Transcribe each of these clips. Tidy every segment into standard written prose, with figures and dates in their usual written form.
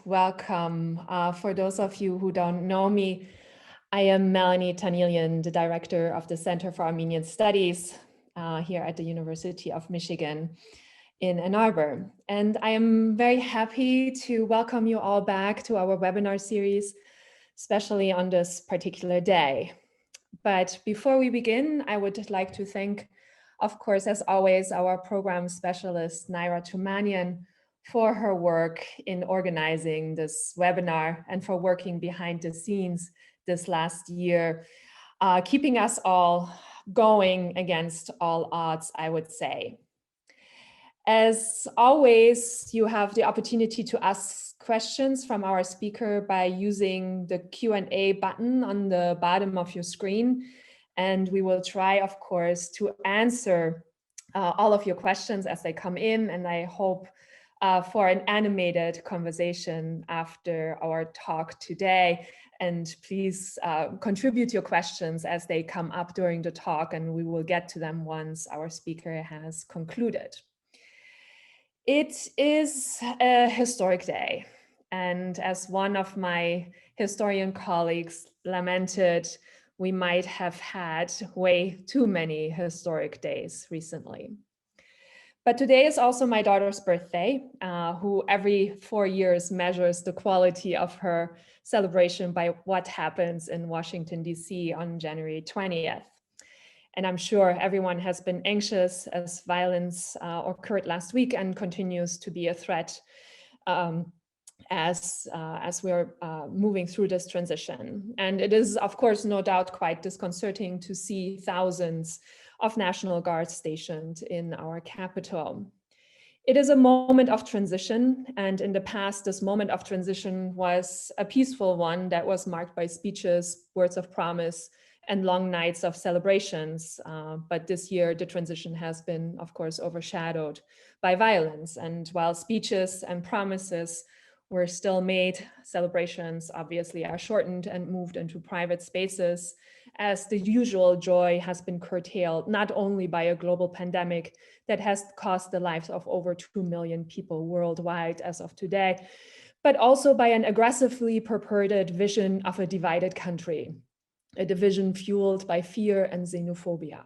welcome. For those of you who don't know me, I am Melanie Tanilian, the director of the Center for Armenian Studies here at the University of Michigan in Ann Arbor. And I am very happy to welcome you all back to our webinar series, especially on this particular day. But before we begin, I would like to thank, of course, as always, our program specialist, Naira Tumanian, for her work in organizing this webinar and for working behind the scenes this last year, keeping us all going against all odds, I would say. As always, you have the opportunity to ask questions from our speaker by using the Q&A button on the bottom of your screen. And we will try, of course, to answer all of your questions as they come in. And I hope for an animated conversation after our talk today. And please contribute your questions as they come up during the talk, and we will get to them once our speaker has concluded. It is a historic day, and as one of my historian colleagues lamented, we might have had way too many historic days recently. But today is also my daughter's birthday, who every 4 years measures the quality of her celebration by what happens in Washington, D.C. on January 20th. And I'm sure everyone has been anxious as violence occurred last week and continues to be a threat as we're moving through this transition. And it is, of course, no doubt quite disconcerting to see thousands of National Guards stationed in our capital. It is a moment of transition, and in the past, this moment of transition was a peaceful one that was marked by speeches, words of promise, and long nights of celebrations. But this year, the transition has been, of course, overshadowed by violence. And while speeches and promises were still made, celebrations obviously are shortened and moved into private spaces, as the usual joy has been curtailed, not only by a global pandemic that has cost the lives of over 2 million people worldwide as of today, but also by an aggressively purported vision of a divided country, a division fueled by fear and xenophobia.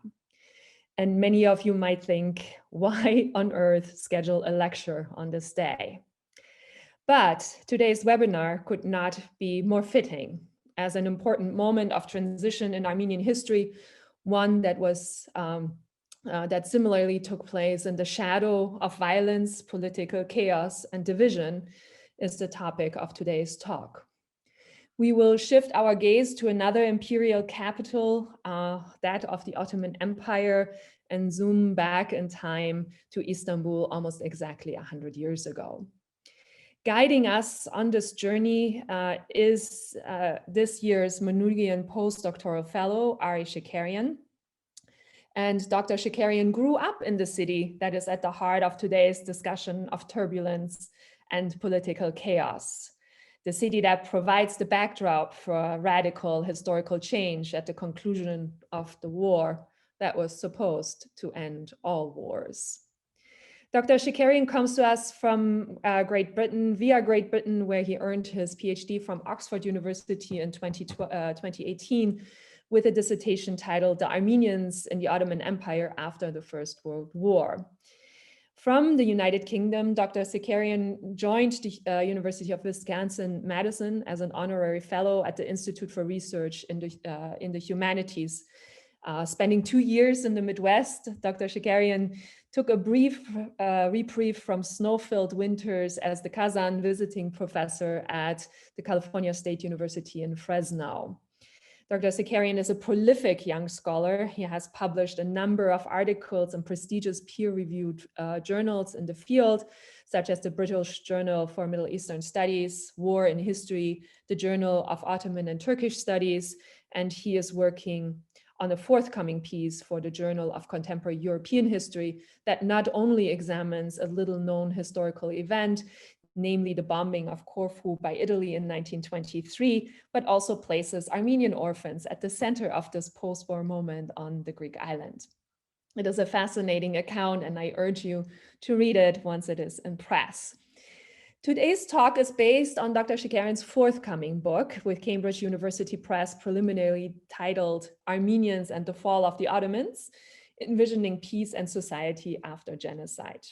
And many of you might think, why on earth schedule a lecture on this day? But today's webinar could not be more fitting as an important moment of transition in Armenian history, one that was that similarly took place in the shadow of violence, political chaos, and division, is the topic of today's talk. We will shift our gaze to another imperial capital, that of the Ottoman Empire, and zoom back in time to Istanbul almost exactly 100 years ago. Guiding us on this journey is this year's Manoogian postdoctoral fellow, Ari Şekeryan. And Dr. Şekeryan grew up in the city that is at the heart of today's discussion of turbulence and political chaos. The city that provides the backdrop for radical historical change at the conclusion of the war that was supposed to end all wars. Dr. Şekeryan comes to us from Great Britain, via Great Britain, where he earned his PhD from Oxford University in 2018 with a dissertation titled The Armenians in the Ottoman Empire After the First World War. From the United Kingdom, Dr. Şekeryan joined the University of Wisconsin-Madison as an honorary fellow at the Institute for Research in the Humanities. Spending 2 years in the Midwest, Dr. Şekeryan took a brief reprieve from snow-filled winters as the Kazan visiting professor at the California State University in Fresno. Dr. Şekeryan is a prolific young scholar. He has published a number of articles in prestigious peer-reviewed journals in the field, such as the British Journal for Middle Eastern Studies, War in History, the Journal of Ottoman and Turkish Studies, and he is working on a forthcoming piece for the Journal of Contemporary European History that not only examines a little-known historical event, namely the bombing of Corfu by Italy in 1923, but also places Armenian orphans at the center of this post-war moment on the Greek island. It is a fascinating account, and I urge you to read it once it is in press. Today's talk is based on Dr. Şekeryan's forthcoming book with Cambridge University Press, preliminarily titled Armenians and the Fall of the Ottomans, Envisioning Peace and Society After Genocide.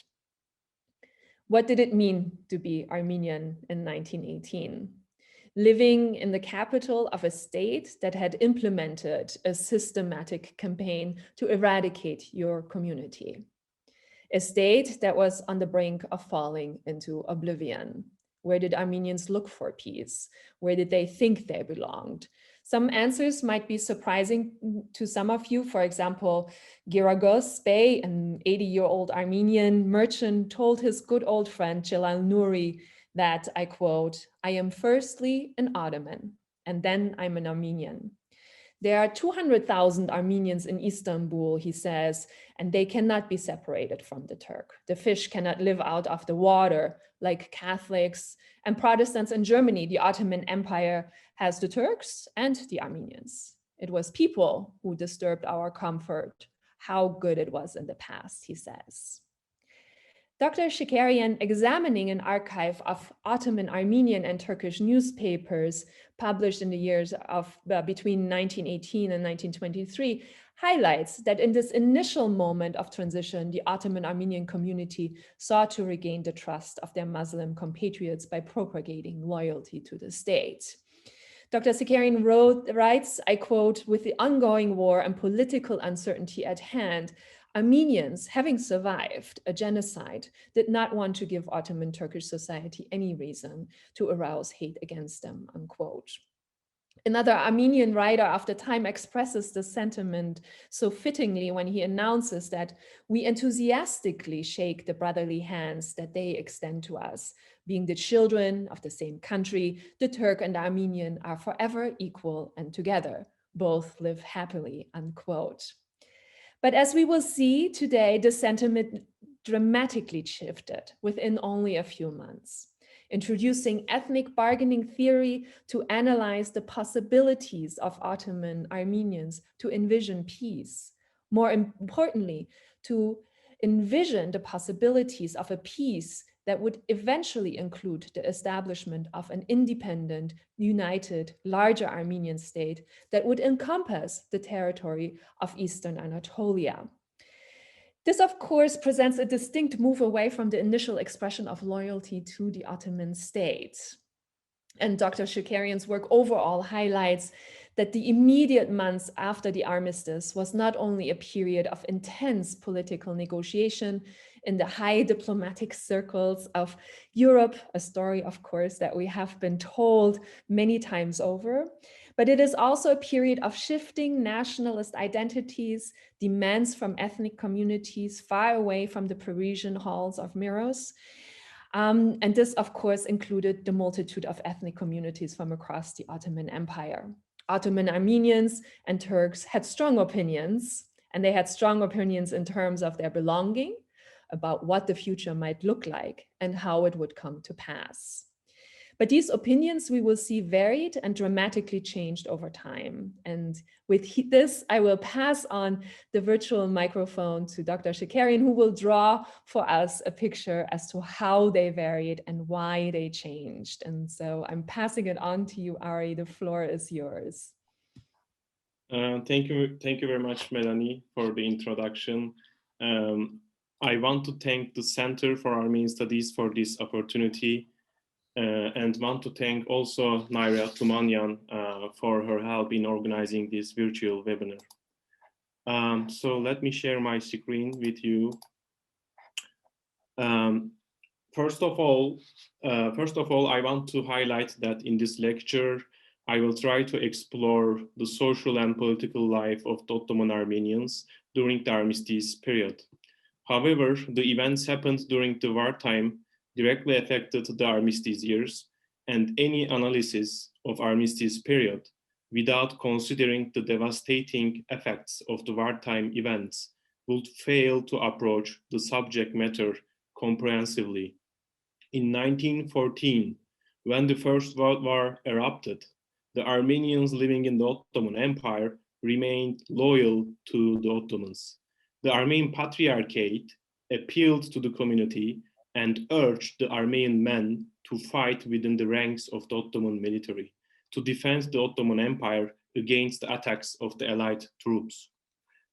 What did it mean to be Armenian in 1918? Living in the capital of a state that had implemented a systematic campaign to eradicate your community. A state that was on the brink of falling into oblivion. Where did Armenians look for peace? Where did they think they belonged? Some answers might be surprising to some of you. For example, Giragos Bey, an 80-year-old Armenian merchant, told his good old friend Celal Nuri that, I quote, "I am firstly an Ottoman, and then I'm an Armenian. There are 200,000 Armenians in Istanbul," he says, "and they cannot be separated from the Turk. The fish cannot live out of the water like Catholics and Protestants in Germany. The Ottoman Empire has the Turks and the Armenians. It was people who disturbed our comfort. How good it was in the past," he says. Dr. Şekeryan, examining an archive of Ottoman Armenian and Turkish newspapers published in the years of between 1918 and 1923, highlights that in this initial moment of transition, the Ottoman Armenian community sought to regain the trust of their Muslim compatriots by propagating loyalty to the state. Dr. Şekeryan writes, I quote, "With the ongoing war and political uncertainty at hand, Armenians, having survived a genocide, did not want to give Ottoman Turkish society any reason to arouse hate against them," unquote. Another Armenian writer of the time expresses the sentiment so fittingly when he announces that we enthusiastically shake the brotherly hands that they extend to us. Being the children of the same country, the Turk and the Armenian are forever equal and together. Both live happily, unquote. But as we will see today, the sentiment dramatically shifted within only a few months. Introducing ethnic bargaining theory to analyze the possibilities of Ottoman Armenians to envision peace. More importantly, to envision the possibilities of a peace that would eventually include the establishment of an independent, united, larger Armenian state that would encompass the territory of Eastern Anatolia. This, of course, presents a distinct move away from the initial expression of loyalty to the Ottoman state. And Dr. Şekeryan's work overall highlights that the immediate months after the armistice was not only a period of intense political negotiation in the high diplomatic circles of Europe, a story, of course, that we have been told many times over, but it is also a period of shifting nationalist identities, demands from ethnic communities far away from the Parisian halls of mirrors. And this, of course, included the multitude of ethnic communities from across the Ottoman Empire. Ottoman Armenians and Turks had strong opinions, and they had strong opinions in terms of their belonging, about what the future might look like and how it would come to pass. But these opinions, we will see, varied and dramatically changed over time. And with this, I will pass on the virtual microphone to Dr. Şekeryan, who will draw for us a picture as to how they varied and why they changed. And so I'm passing it on to you, Ari. The floor is yours. Thank you very much, Melanie, for the introduction. I want to thank the Center for Armenian Studies for this opportunity. And want to thank also Naira Tumanyan for her help in organizing this virtual webinar. So let me share my screen with you. First of all, I want to highlight that in this lecture, I will try to explore the social and political life of the Ottoman Armenians during the Armistice period. However, the events happened during the wartime directly affected the Armistice years, and any analysis of Armistice period without considering the devastating effects of the wartime events would fail to approach the subject matter comprehensively. In 1914, when the First World War erupted, the Armenians living in the Ottoman Empire remained loyal to the Ottomans. The Armenian Patriarchate appealed to the community and urged the Armenian men to fight within the ranks of the Ottoman military to defend the Ottoman Empire against the attacks of the Allied troops.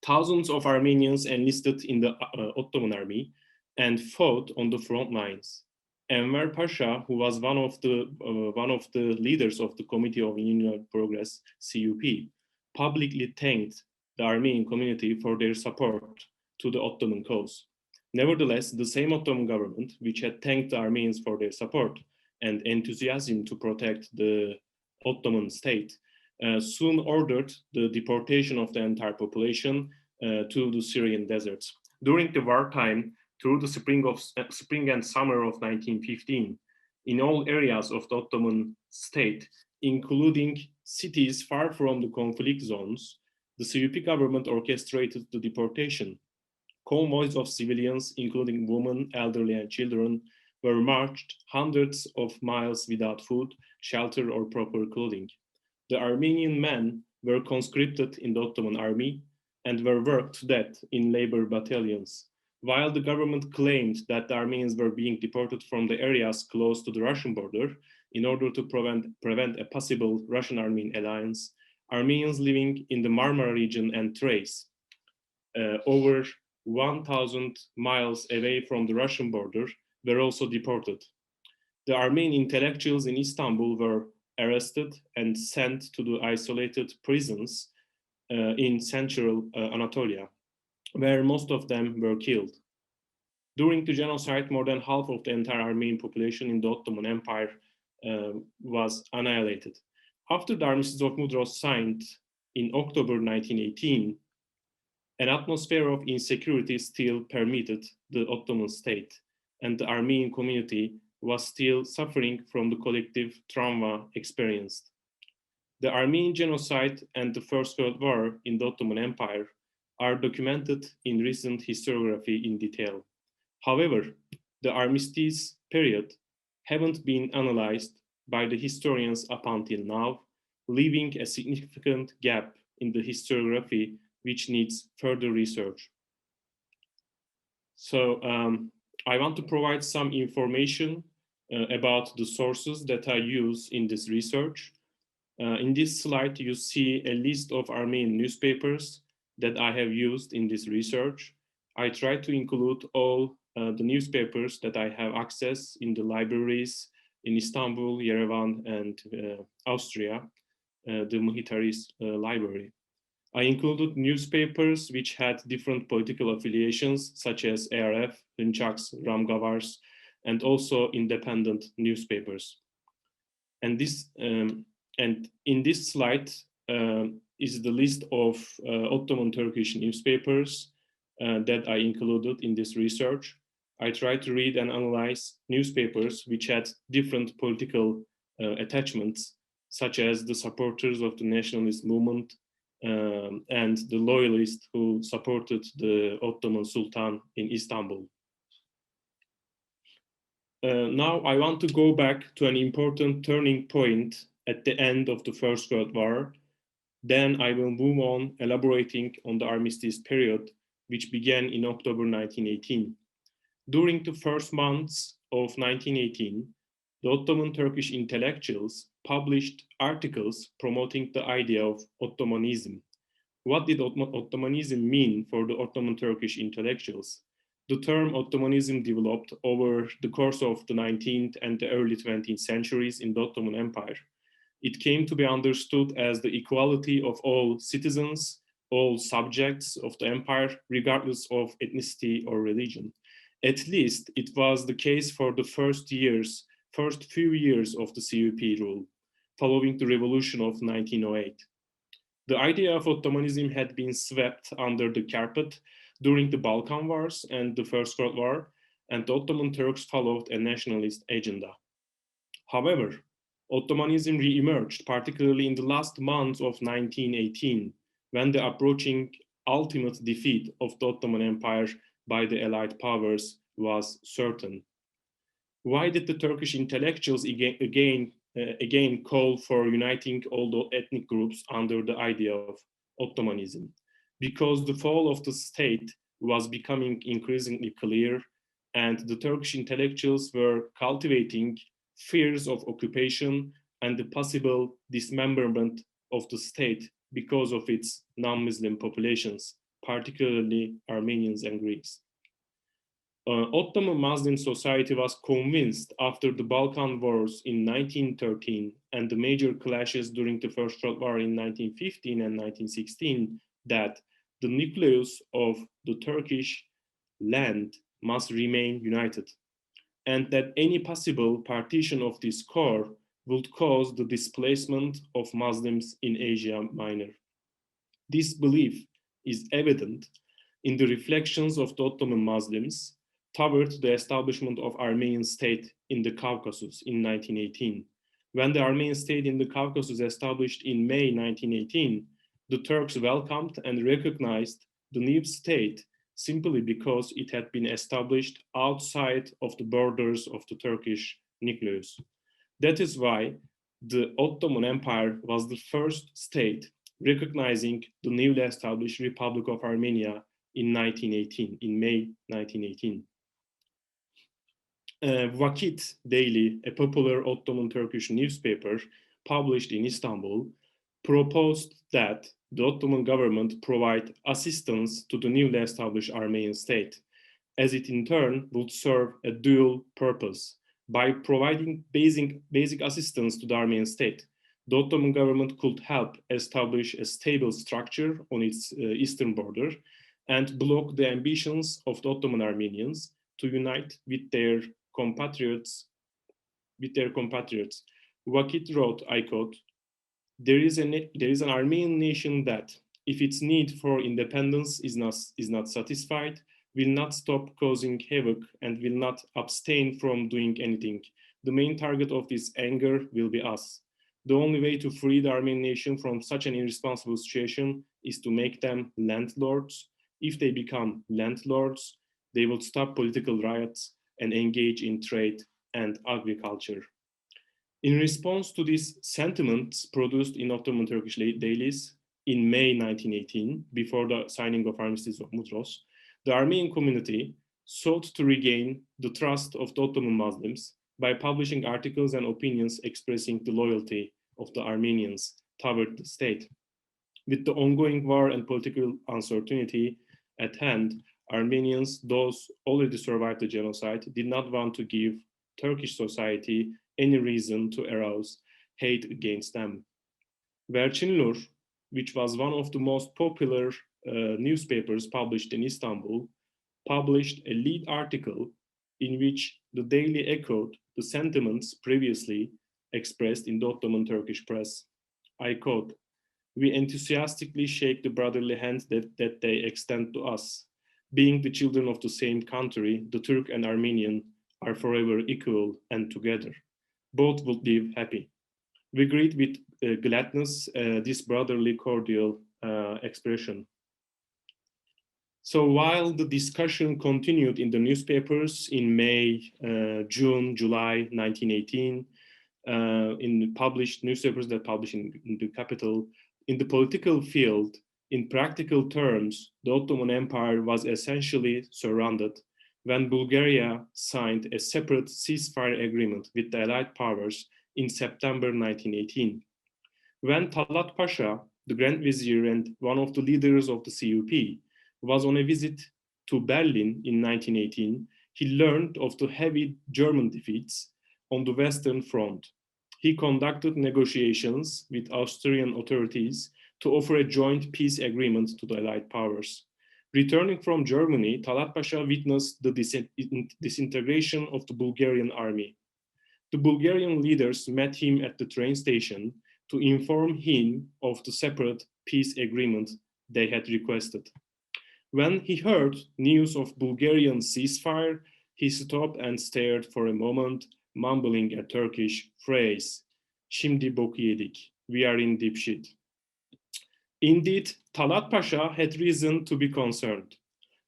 Thousands of Armenians enlisted in the Ottoman army and fought on the front lines. Enver Pasha, who was one of the leaders of the Committee of Union Progress, CUP, publicly thanked the Armenian community for their support to the Ottoman cause. Nevertheless, the same Ottoman government, which had thanked the Armenians for their support and enthusiasm to protect the Ottoman state, soon ordered the deportation of the entire population to the Syrian deserts. During the wartime, through the spring and summer of 1915, in all areas of the Ottoman state, including cities far from the conflict zones, the CUP government orchestrated the deportation. Convoys of civilians, including women, elderly, and children, were marched hundreds of miles without food, shelter, or proper clothing. The Armenian men were conscripted in the Ottoman army and were worked to death in labor battalions. While the government claimed that the Armenians were being deported from the areas close to the Russian border in order to prevent a possible Russian-Armenian alliance, Armenians living in the Marmara region and Thrace, over 1,000 miles away from the Russian border, were also deported. The Armenian intellectuals in Istanbul were arrested and sent to the isolated prisons in central Anatolia, where most of them were killed. During the genocide, more than half of the entire Armenian population in the Ottoman Empire was annihilated. After the Armistice of Mudros signed in October 1918, an atmosphere of insecurity still permeated the Ottoman state, and the Armenian community was still suffering from the collective trauma experienced. The Armenian genocide and the First World War in the Ottoman Empire are documented in recent historiography in detail. However, the armistice period haven't been analyzed by the historians up until now, leaving a significant gap in the historiography which needs further research. So I want to provide some information about the sources that I use in this research. In this slide, you see a list of Armenian newspapers that I have used in this research. I try to include all the newspapers that I have access in the libraries in Istanbul, Yerevan, and Austria, the Mihitaris library. I included newspapers which had different political affiliations, such as ARF, Hınçaks, Ramgavars, and also independent newspapers. And in this slide is the list of Ottoman Turkish newspapers that I included in this research. I tried to read and analyze newspapers which had different political attachments, such as the supporters of the nationalist movement and the loyalists who supported the Ottoman Sultan in Istanbul. Now I want to go back to an important turning point at the end of the First World War. Then I will move on elaborating on the armistice period, which began in October 1918. During the first months of 1918, the Ottoman Turkish intellectuals published articles promoting the idea of Ottomanism. What did Ottomanism mean for the Ottoman Turkish intellectuals? The term Ottomanism developed over the course of the 19th and the early 20th centuries in the Ottoman Empire. It came to be understood as the equality of all citizens, all subjects of the empire, regardless of ethnicity or religion. At least it was the case for the first few years of the CUP rule, following the revolution of 1908. The idea of Ottomanism had been swept under the carpet during the Balkan Wars and the First World War, and the Ottoman Turks followed a nationalist agenda. However, Ottomanism re-emerged, particularly in the last months of 1918, when the approaching ultimate defeat of the Ottoman Empire by the Allied powers was certain. Why did the Turkish intellectuals again call for uniting all the ethnic groups under the idea of Ottomanism? Because the fall of the state was becoming increasingly clear, and the Turkish intellectuals were cultivating fears of occupation and the possible dismemberment of the state because of its non-Muslim populations, particularly Armenians and Greeks. Ottoman Muslim society was convinced after the Balkan Wars in 1913 and the major clashes during the First World War in 1915 and 1916 that the nucleus of the Turkish land must remain united, and that any possible partition of this core would cause the displacement of Muslims in Asia Minor. This belief is evident in the reflections of the Ottoman Muslims toward the establishment of Armenian state in the Caucasus in 1918. When the Armenian state in the Caucasus established in May 1918, the Turks welcomed and recognized the new state simply because it had been established outside of the borders of the Turkish nucleus. That is why the Ottoman Empire was the first state recognizing the newly established Republic of Armenia in 1918, in May 1918. Vakit Daily, a popular Ottoman Turkish newspaper published in Istanbul, proposed that the Ottoman government provide assistance to the newly established Armenian state, as it in turn would serve a dual purpose. By providing basic assistance to the Armenian state, the Ottoman government could help establish a stable structure on its eastern border and block the ambitions of the Ottoman Armenians to unite with their compatriots. Vakit wrote, I quote, there is an Armenian nation that, if its need for independence is not satisfied, will not stop causing havoc and will not abstain from doing anything. The main target of this anger will be us. The only way to free the Armenian nation from such an irresponsible situation is to make them landlords. If they become landlords, they will stop political riots and engage in trade and agriculture. In response to these sentiments produced in Ottoman Turkish dailies in May 1918, before the signing of Armistice of Mudros, the Armenian community sought to regain the trust of the Ottoman Muslims by publishing articles and opinions expressing the loyalty of the Armenians toward the state. With the ongoing war and political uncertainty at hand, Armenians, those already survived the genocide, did not want to give Turkish society any reason to arouse hate against them. Verçinlur, which was one of the most popular newspapers published in Istanbul, published a lead article in which the daily echoed the sentiments previously expressed in the Ottoman Turkish press. I quote, "We enthusiastically shake the brotherly hand that they extend to us. Being the children of the same country, the Turk and Armenian are forever equal and together. Both will live happy. We greet with gladness this brotherly cordial expression." So while the discussion continued in the newspapers in May, June, July 1918, in the published newspapers that published in the capital, in the political field, in practical terms, the Ottoman Empire was essentially surrounded when Bulgaria signed a separate ceasefire agreement with the Allied powers in September 1918. When Talat Pasha, the Grand Vizier and one of the leaders of the CUP, was on a visit to Berlin in 1918, he learned of the heavy German defeats on the Western Front. He conducted negotiations with Austrian authorities to offer a joint peace agreement to the Allied powers. Returning from Germany, Talat Pasha witnessed the disintegration of the Bulgarian army. The Bulgarian leaders met him at the train station to inform him of the separate peace agreement they had requested. When he heard news of Bulgarian ceasefire, he stopped and stared for a moment, mumbling a Turkish phrase, "Şimdi boku yedik," we are in deep shit. Indeed, Talat Pasha had reason to be concerned.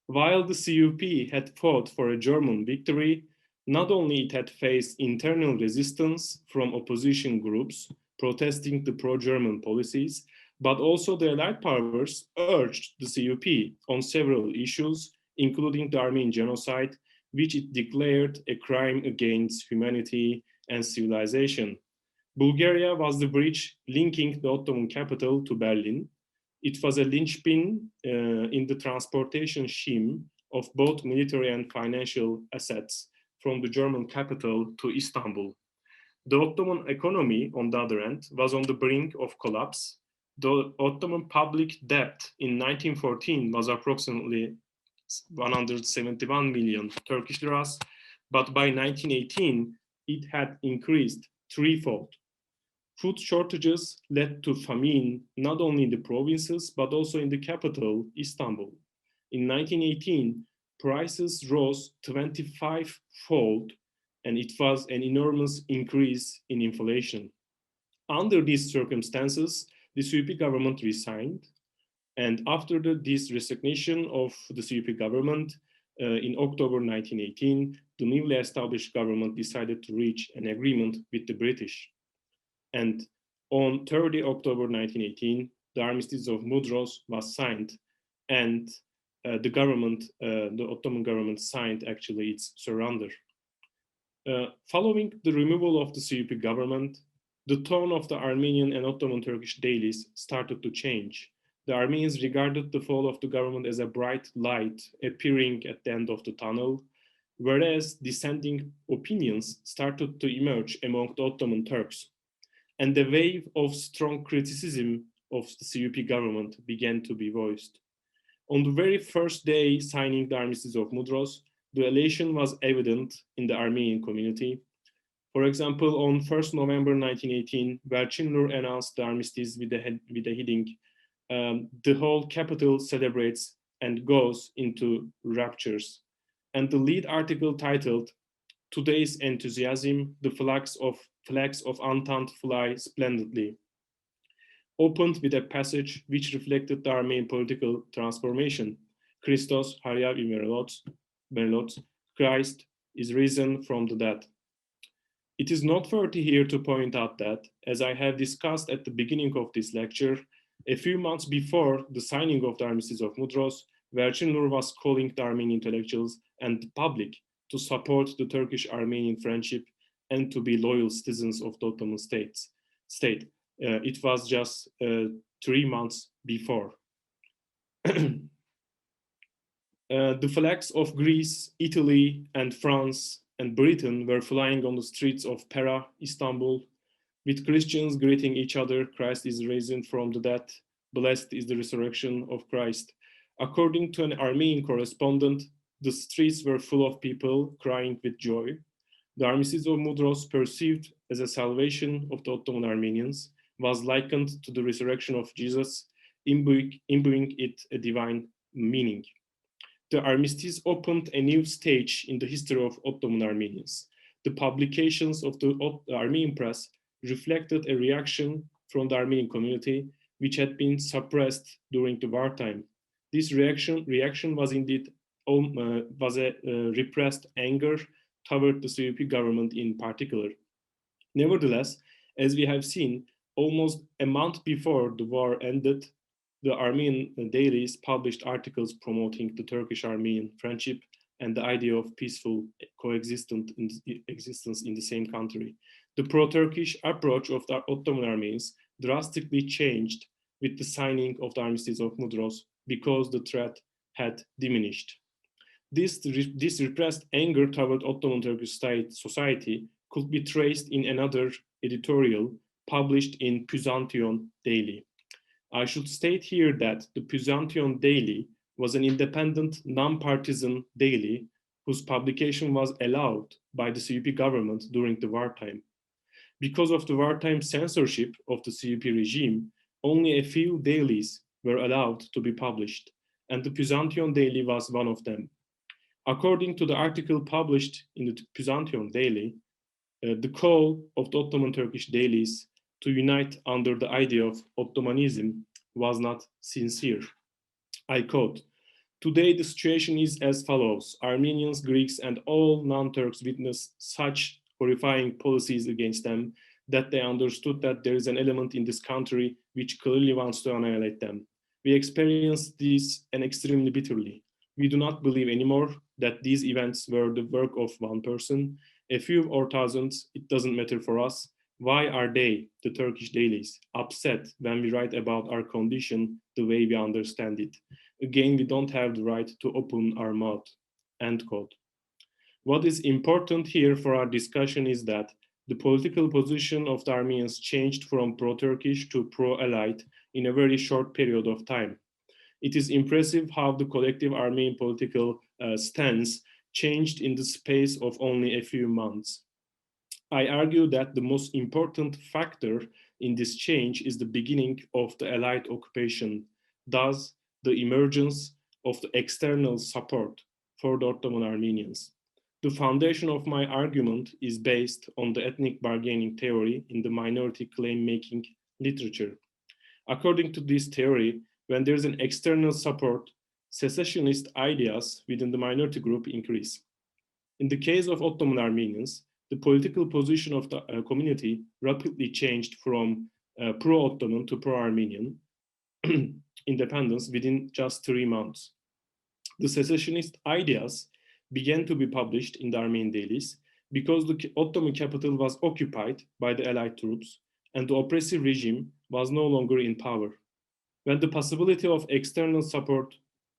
While the CUP had fought for a German victory, not only it had faced internal resistance from opposition groups protesting the pro-German policies, but also the Allied powers urged the CUP on several issues, including the Armenian genocide, which it declared a crime against humanity and civilization. Bulgaria was the bridge linking the Ottoman capital to Berlin. It was a linchpin in the transportation scheme of both military and financial assets from the German capital to Istanbul. The Ottoman economy, on the other hand, was on the brink of collapse. The Ottoman public debt in 1914 was approximately 171 million Turkish liras, but by 1918, it had increased threefold. Food shortages led to famine not only in the provinces, but also in the capital, Istanbul. In 1918, prices rose 25-fold, and it was an enormous increase in inflation. Under these circumstances, the CUP government resigned, and after this resignation of the CUP government, in October 1918, the newly established government decided to reach an agreement with the British. And on 30 October 1918, the Armistice of Mudros was signed, and the Ottoman government signed actually its surrender. Following the removal of the CUP government, the tone of the Armenian and Ottoman Turkish dailies started to change. The Armenians regarded the fall of the government as a bright light appearing at the end of the tunnel, whereas dissenting opinions started to emerge among the Ottoman Turks. And the wave of strong criticism of the CUP government began to be voiced. On the very first day signing the Armistice of Mudros, the elation was evident in the Armenian community. For example, on 1st November 1918, Welchinur announced the armistice with the heading, "The whole capital celebrates and goes into raptures." And the lead article titled, "Today's enthusiasm, the flags of Entente fly splendidly," opened with a passage which reflected the Armenian political transformation. Christos Hariav Imerelots, Christ is risen from the dead. It is noteworthy here to point out that, as I have discussed at the beginning of this lecture, a few months before the signing of the Armistice of Mudros, Welchinur was calling the Armenian intellectuals and the public to support the Turkish-Armenian friendship and to be loyal citizens of the Ottoman state. It was just 3 months before. The flags of Greece, Italy, and France and Britain were flying on the streets of Pera, Istanbul, with Christians greeting each other, "Christ is risen from the dead, blessed is the resurrection of Christ." According to an Armenian correspondent, the streets were full of people crying with joy. The Armistice of Mudros, perceived as a salvation of the Ottoman Armenians, was likened to the resurrection of Jesus, imbuing it a divine meaning. The armistice opened a new stage in the history of Ottoman Armenians. The publications of the Armenian press reflected a reaction from the Armenian community, which had been suppressed during the wartime. This reaction was indeed a repressed anger toward the CUP government in particular. Nevertheless, as we have seen, almost a month before the war ended, the Armenian dailies published articles promoting the Turkish-Armenian friendship and the idea of peaceful existence in the same country. The pro-Turkish approach of the Ottoman Armenians drastically changed with the signing of the Armistice of Mudros because the threat had diminished. This repressed anger toward Ottoman Turkish society could be traced in another editorial published in Byzantion Daily. I should state here that the Byzantion Daily was an independent, non-partisan daily whose publication was allowed by the CUP government during the wartime. Because of the wartime censorship of the CUP regime, only a few dailies were allowed to be published, and the Byzantion Daily was one of them. According to the article published in the Byzantion Daily, the call of the Ottoman Turkish dailies to unite under the idea of Ottomanism was not sincere. I quote, "Today the situation is as follows. Armenians, Greeks, and all non-Turks witnessed such horrifying policies against them that they understood that there is an element in this country which clearly wants to annihilate them. We experienced this and extremely bitterly. We do not believe anymore that these events were the work of one person, a few or thousands, it doesn't matter for us. Why are they, the Turkish dailies, upset when we write about our condition the way we understand it? Again, we don't have the right to open our mouth, end quote. What is important here for our discussion is that the political position of the Armenians changed from pro-Turkish to pro-Allied in a very short period of time. It is impressive how the collective Armenian political stance changed in the space of only a few months. I argue that the most important factor in this change is the beginning of the Allied occupation, thus the emergence of the external support for the Ottoman Armenians. The foundation of my argument is based on the ethnic bargaining theory in the minority claim-making literature. According to this theory, when there is an external support, secessionist ideas within the minority group increase. In the case of Ottoman Armenians, the political position of the community rapidly changed from pro-Ottoman to pro-Armenian independence within just 3 months. The secessionist ideas began to be published in the Armenian dailies because the Ottoman capital was occupied by the Allied troops and the oppressive regime was no longer in power. When the possibility of external support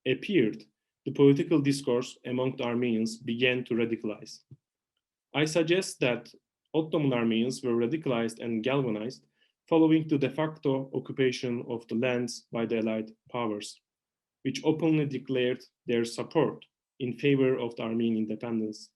appeared, the political discourse among the Armenians began to radicalize. I suggest that Ottoman Armenians were radicalized and galvanized following the de facto occupation of the lands by the Allied powers, which openly declared their support in favor of the Armenian independence.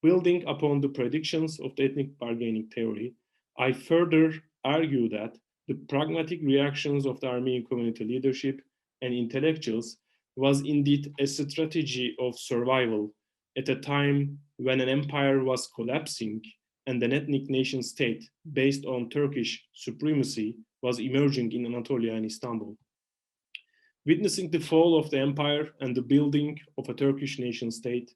Building upon the predictions of the ethnic bargaining theory, I further argue that the pragmatic reactions of the Armenian community leadership and intellectuals was indeed a strategy of survival at a time when an empire was collapsing and an ethnic nation state based on Turkish supremacy was emerging in Anatolia and Istanbul. Witnessing the fall of the empire and the building of a Turkish nation state,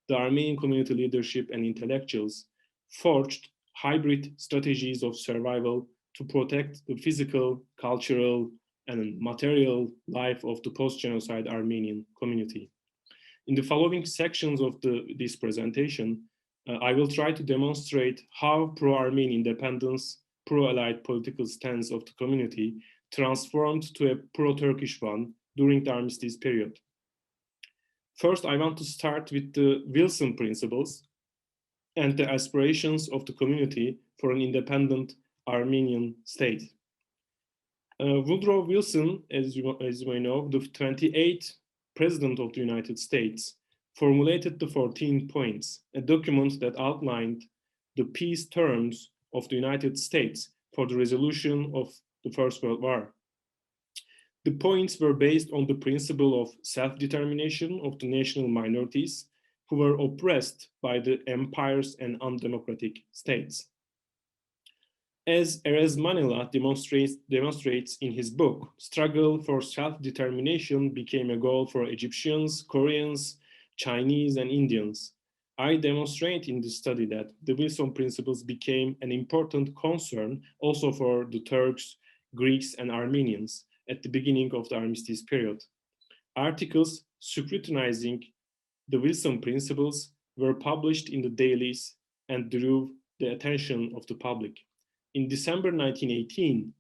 the Armenian community leadership and intellectuals forged hybrid strategies of survival to protect the physical, cultural, and material life of the post-genocide Armenian community. In the following sections of this presentation, I will try to demonstrate how pro-Armenian independence, pro-Allied political stance of the community transformed to a pro-Turkish one during the Armistice period. First, I want to start with the Wilson principles and the aspirations of the community for an independent Armenian state. Woodrow Wilson, as you may know, the 28th President of the United States, formulated the 14 points, a document that outlined the peace terms of the United States for the resolution of the First World War. The points were based on the principle of self-determination of the national minorities who were oppressed by the empires and undemocratic states. As Erez Manila demonstrates in his book, struggle for self-determination became a goal for Egyptians, Koreans, Chinese, and Indians. I demonstrate in this study that the Wilson principles became an important concern also for the Turks, Greeks, and Armenians at the beginning of the Armistice period. Articles scrutinizing the Wilson principles were published in the dailies and drew the attention of the public. In December 1918,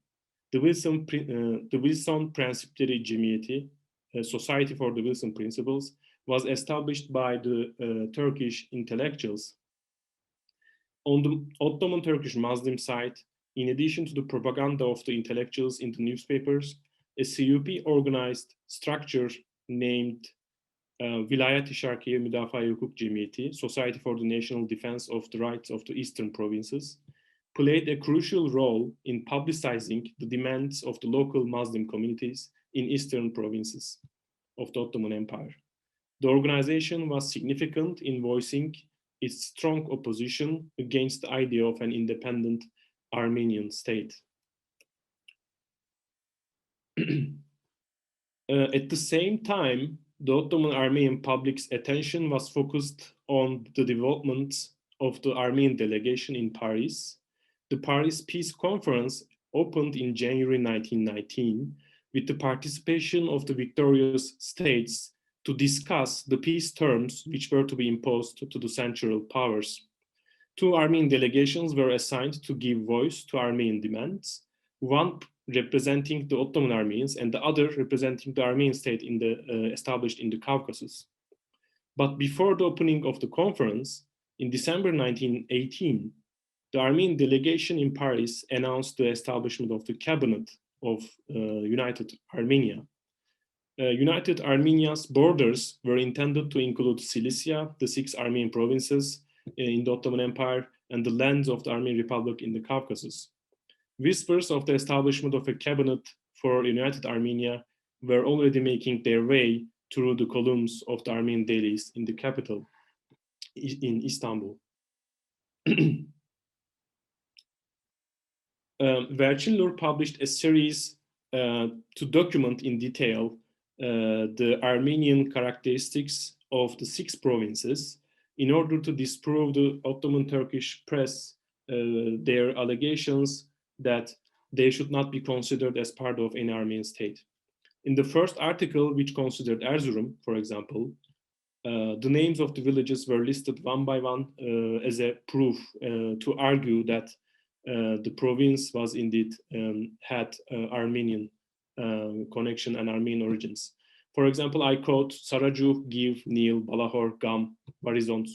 the Wilson Prensipleri Cemiyeti, a Society for the Wilson Principles, was established by the Turkish intellectuals. On the Ottoman Turkish Muslim side, in addition to the propaganda of the intellectuals in the newspapers, a CUP organized structure named Vilayet-i Şarkiye Müdafaa-i Hukuk Cemiyeti, Society for the National Defense of the Rights of the Eastern Provinces, played a crucial role in publicizing the demands of the local Muslim communities in eastern provinces of the Ottoman Empire. The organization was significant in voicing its strong opposition against the idea of an independent Armenian state. At the same time, the Ottoman Armenian public's attention was focused on the development of the Armenian delegation in Paris. The Paris Peace Conference opened in January 1919 with the participation of the victorious states to discuss the peace terms which were to be imposed to the Central Powers. Two Armenian delegations were assigned to give voice to Armenian demands, one representing the Ottoman Armenians and the other representing the Armenian state established in the Caucasus. But before the opening of the conference, in December 1918, the Armenian delegation in Paris announced the establishment of the cabinet of United Armenia. United Armenia's borders were intended to include Cilicia, the 6 Armenian provinces in the Ottoman Empire, and the lands of the Armenian Republic in the Caucasus. Whispers of the establishment of a cabinet for United Armenia were already making their way through the columns of the Armenian dailies in the capital, in Istanbul. Verçin published a series to document in detail the Armenian characteristics of the 6 provinces in order to disprove the Ottoman Turkish press their allegations that they should not be considered as part of any Armenian state. In the first article, which considered Erzurum, for example, the names of the villages were listed one by one as a proof to argue that the province was indeed had Armenian connection and Armenian origins. For example, I quote, Sarajuh, Giv, Nil, Balahor, Gam, Varizont,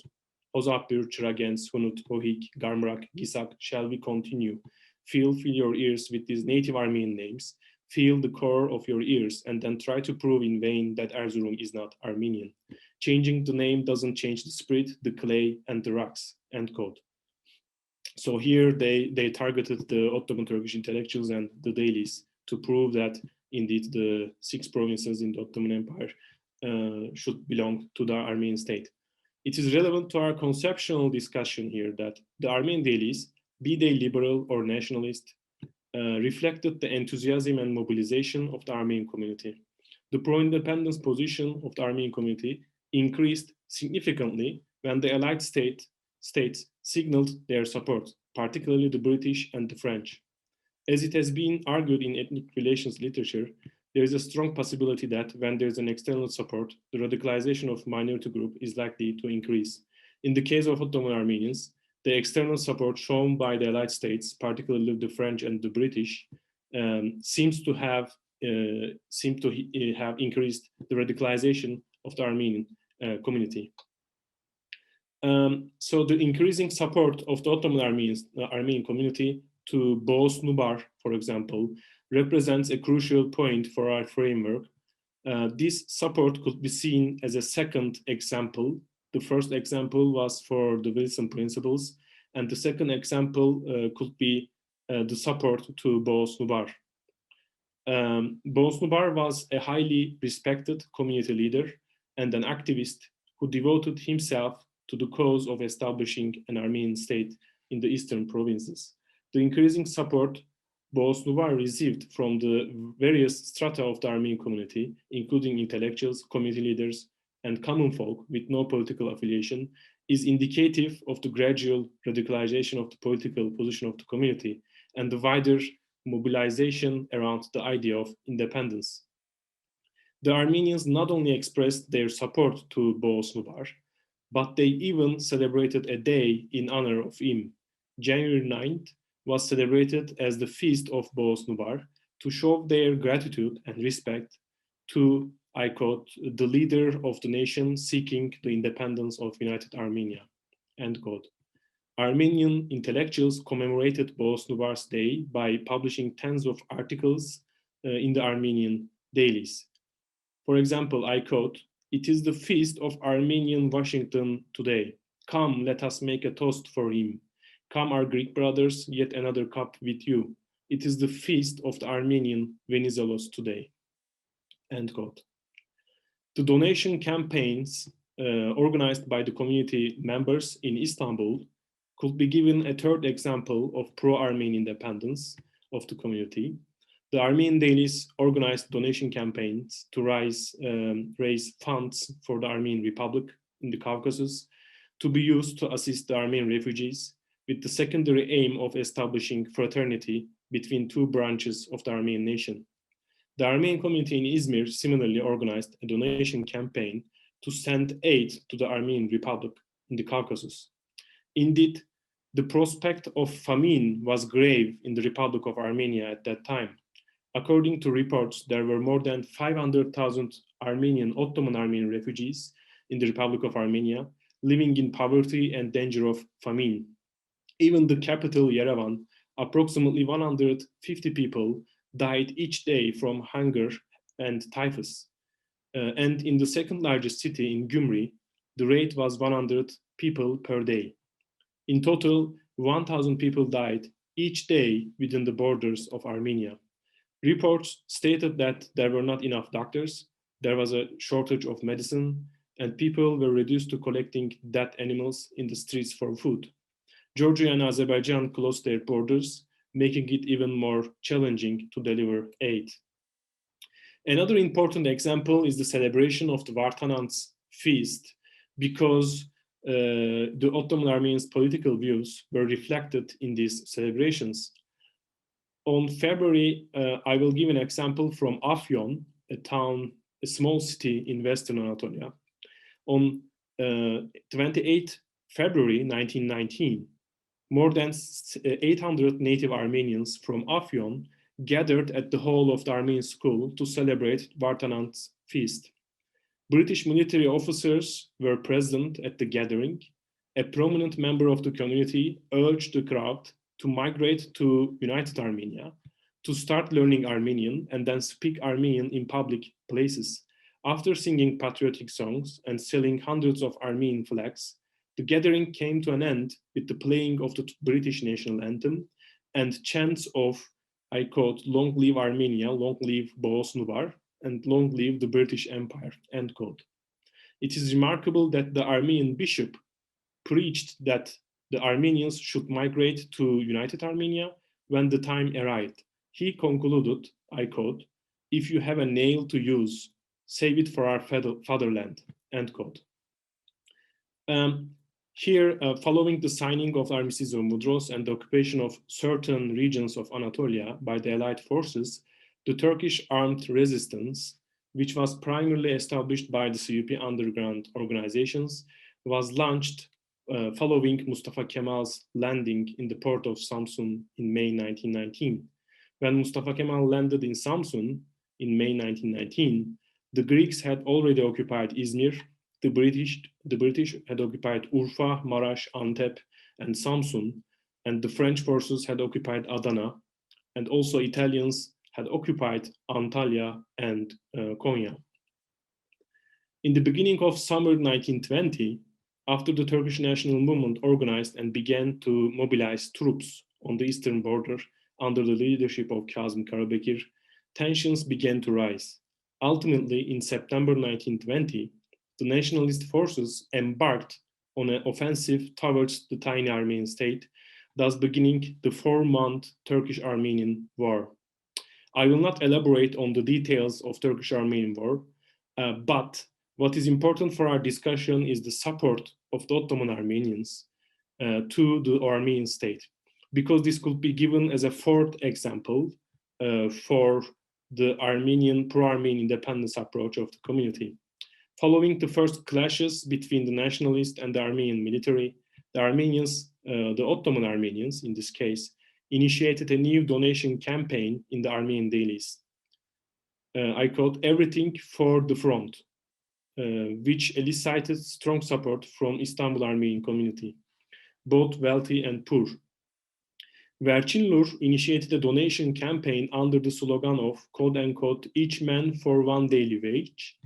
Ozapur, Chiragens, Hunut, Ohik, Garmrak, Gisak. Shall we continue? Fill your ears with these native Armenian names. Feel the core of your ears and then try to prove in vain that Erzurum is not Armenian. Changing the name doesn't change the spirit, the clay, and the rocks, end quote. So here they targeted the Ottoman Turkish intellectuals and the dailies to prove that indeed the 6 provinces in the Ottoman Empire should belong to the Armenian state. It is relevant to our conceptual discussion here that the Armenian dailies, be they liberal or nationalist, reflected the enthusiasm and mobilization of the Armenian community. The pro-independence position of the Armenian community increased significantly when the Allied states signaled their support, particularly the British and the French. As it has been argued in ethnic relations literature, there is a strong possibility that when there is an external support, the radicalization of minority group is likely to increase. In the case of Ottoman Armenians, the external support shown by the Allied states, particularly the French and the British, seems to have increased the radicalization of the Armenian community. So the increasing support of the Ottoman Armenian community to Boğaz Nubar, for example, represents a crucial point for our framework. This support could be seen as a second example. The first example was for the Wilson principles, and the second example could be the support to Boğaz Nubar. Boğaz Nubar was a highly respected community leader and an activist who devoted himself to the cause of establishing an Armenian state in the eastern provinces. The increasing support Boğaz Nubar received from the various strata of the Armenian community, including intellectuals, community leaders, and common folk with no political affiliation, is indicative of the gradual radicalization of the political position of the community and the wider mobilization around the idea of independence. The Armenians not only expressed their support to Boğaz Nubar, but they even celebrated a day in honor of him. January 9th was celebrated as the feast of Boğaz Nubar to show their gratitude and respect to, I quote, the leader of the nation seeking the independence of United Armenia, end quote. Armenian intellectuals commemorated Boğaz Nubar's day by publishing tens of articles in the Armenian dailies. For example, I quote, "It is the feast of Armenian Washington today. Come, let us make a toast for him. Come, our Greek brothers, yet another cup with you. It is the feast of the Armenian Venizelos today," end quote. The donation campaigns organized by the community members in Istanbul could be given a third example of pro-Armenian independence of the community. The Armenian dailies organized donation campaigns to raise funds for the Armenian Republic in the Caucasus to be used to assist the Armenian refugees, with the secondary aim of establishing fraternity between two branches of the Armenian nation. The Armenian community in Izmir similarly organized a donation campaign to send aid to the Armenian Republic in the Caucasus. Indeed, the prospect of famine was grave in the Republic of Armenia at that time. According to reports, there were more than 500,000 Ottoman Armenian refugees in the Republic of Armenia, living in poverty and danger of famine. Even the capital, Yerevan, approximately 150 people died each day from hunger and typhus. And in the second largest city, in Gyumri, the rate was 100 people per day. In total, 1,000 people died each day within the borders of Armenia. Reports stated that there were not enough doctors, there was a shortage of medicine, and people were reduced to collecting dead animals in the streets for food. Georgia and Azerbaijan closed their borders, making it even more challenging to deliver aid. Another important example is the celebration of the Vartanants feast, because the Ottoman Armenians' political views were reflected in these celebrations. On February, I will give an example from Afyon, a small city in Western Anatolia. On 28 February 1919, more than 800 native Armenians from Afyon gathered at the hall of the Armenian school to celebrate Vartanants' feast. British military officers were present at the gathering. A prominent member of the community urged the crowd to migrate to United Armenia, to start learning Armenian and then speak Armenian in public places. After singing patriotic songs and selling hundreds of Armenian flags, the gathering came to an end with the playing of the British national anthem and chants of, I quote, "Long live Armenia, long live Boğaz Nubar, and long live the British Empire," end quote. It is remarkable that the Armenian bishop preached that the Armenians should migrate to United Armenia when the time arrived. He concluded, I quote, "If you have a nail to use, save it for our fatherland," end quote. Here, following the signing of the Armistice of Mudros and the occupation of certain regions of Anatolia by the Allied forces, the Turkish armed resistance, which was primarily established by the CUP underground organizations, was launched following Mustafa Kemal's landing in the port of Samsun in May 1919. When Mustafa Kemal landed in Samsun in May 1919, the Greeks had already occupied Izmir, the British had occupied Urfa, Maraş, Antep, and Samsun, and the French forces had occupied Adana, and also Italians had occupied Antalya and Konya. In the beginning of summer 1920, after the Turkish national movement organized and began to mobilize troops on the eastern border under the leadership of Kazım Karabekir, tensions began to rise. Ultimately, in September 1920, the nationalist forces embarked on an offensive towards the tiny Armenian state, thus beginning the 4-month Turkish-Armenian War. I will not elaborate on the details of Turkish-Armenian War, but what is important for our discussion is the support of the Ottoman Armenians to the Armenian state, because this could be given as a fourth example for the pro-Armenian independence approach of the community. Following the first clashes between the nationalist and the Armenian military, the Armenians, the Ottoman Armenians in this case, initiated a new donation campaign in the Armenian dailies. I quote, "Everything for the front," which elicited strong support from Istanbul Armenian community, both wealthy and poor. Vercinlur initiated a donation campaign under the slogan of, quote unquote, "Each man for one daily wage,"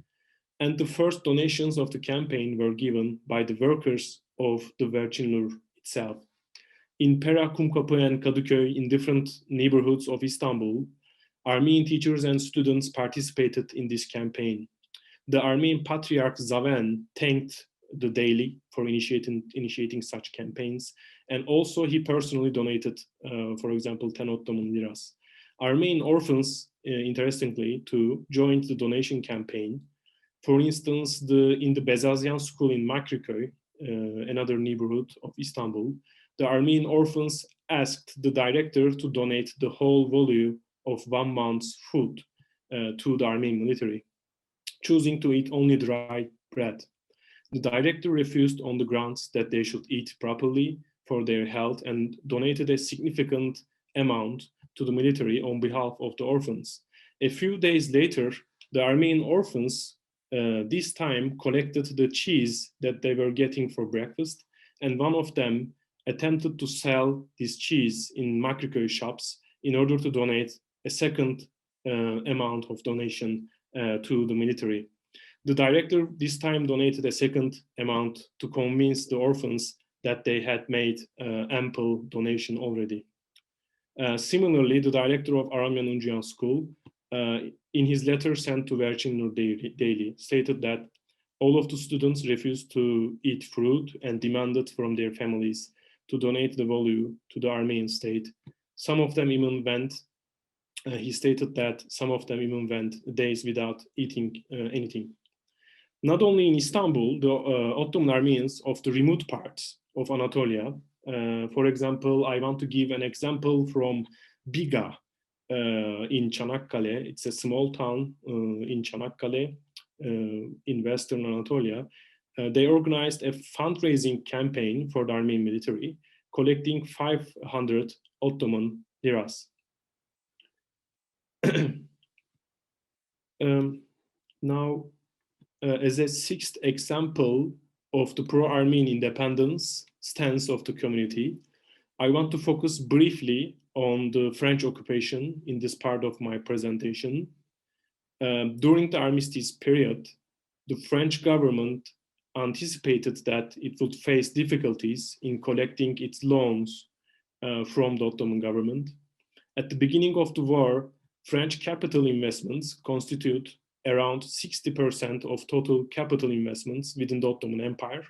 and the first donations of the campaign were given by the workers of the Vercinlur itself. In Pera, Kumkapı, and Kadıköy, in different neighborhoods of Istanbul, Armenian teachers and students participated in this campaign. The Armenian Patriarch Zaven thanked the daily for initiating such campaigns, and also he personally donated, for example, 10 Ottoman liras. Armenian orphans, interestingly, too, joined the donation campaign. For instance, in the Bezazyan school in Makriköy, another neighborhood of Istanbul, the Armenian orphans asked the director to donate the whole value of 1 month's food, to the Armenian military, choosing to eat only dry bread. The director refused on the grounds that they should eat properly for their health and donated a significant amount to the military on behalf of the orphans. A few days later, the Armenian orphans this time collected the cheese that they were getting for breakfast, and one of them attempted to sell this cheese in Makriköy shops in order to donate a second amount of donation to the military. The director this time donated a second amount to convince the orphans that they had made ample donation already. Similarly, the director of Manoogian school, in his letter sent to Verchinur Daily, stated that all of the students refused to eat fruit and demanded from their families to donate the value to the Armenian state. Some of them even went, he stated that some of them even went days without eating anything. Not only in Istanbul, the Ottoman Armenians of the remote parts of Anatolia, for example, I want to give an example from Biga in Çanakkale. It's a small town in Çanakkale in Western Anatolia. They organized a fundraising campaign for the Armenian military, collecting 500 Ottoman liras. Now, as a sixth example of the pro-Armenian independence stance of the community, I want to focus briefly on the French occupation in this part of my presentation. During the Armistice period, the French government anticipated that it would face difficulties in collecting its loans from the Ottoman government. At the beginning of the war, French capital investments constitute around 60% of total capital investments within the Ottoman Empire,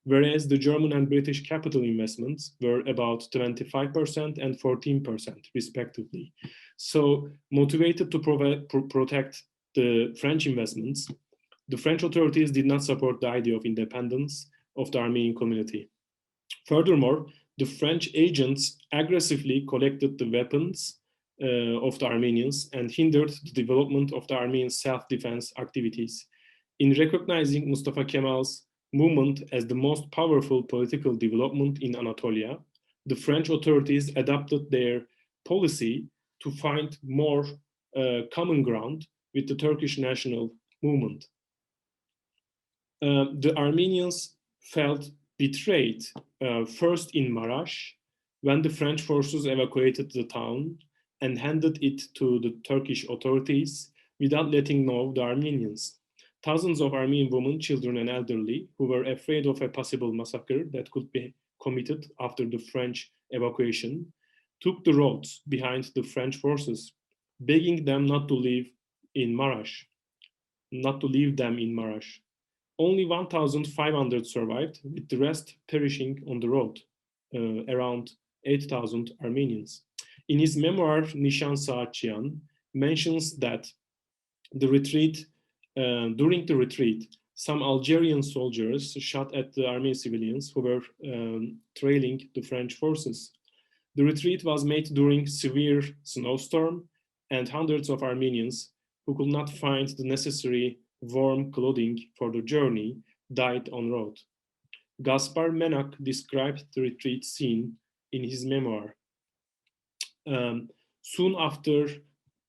whereas the German and British capital investments were about 25% and 14% respectively. So motivated to protect the French investments, the French authorities did not support the idea of independence of the Armenian community. Furthermore, the French agents aggressively collected the weapons of the Armenians and hindered the development of the Armenian self-defense activities. In recognizing Mustafa Kemal's movement as the most powerful political development in Anatolia, the French authorities adopted their policy to find more common ground with the Turkish national movement. The Armenians felt betrayed first in Marash, when the French forces evacuated the town and handed it to the Turkish authorities without letting know the Armenians. Thousands of Armenian women, children, and elderly who were afraid of a possible massacre that could be committed after the French evacuation took the roads behind the French forces, begging them not to leave in Marash, not to leave them in Marash. Only 1,500 survived, with the rest perishing on the road, around 8,000 Armenians. In his memoir, Nishan Saatchian mentions that during the retreat, some Algerian soldiers shot at the Armenian civilians who were trailing the French forces. The retreat was made during severe snowstorm, and hundreds of Armenians who could not find the necessary warm clothing for the journey died en route. Gaspar Menac described the retreat scene in his memoir. Soon after,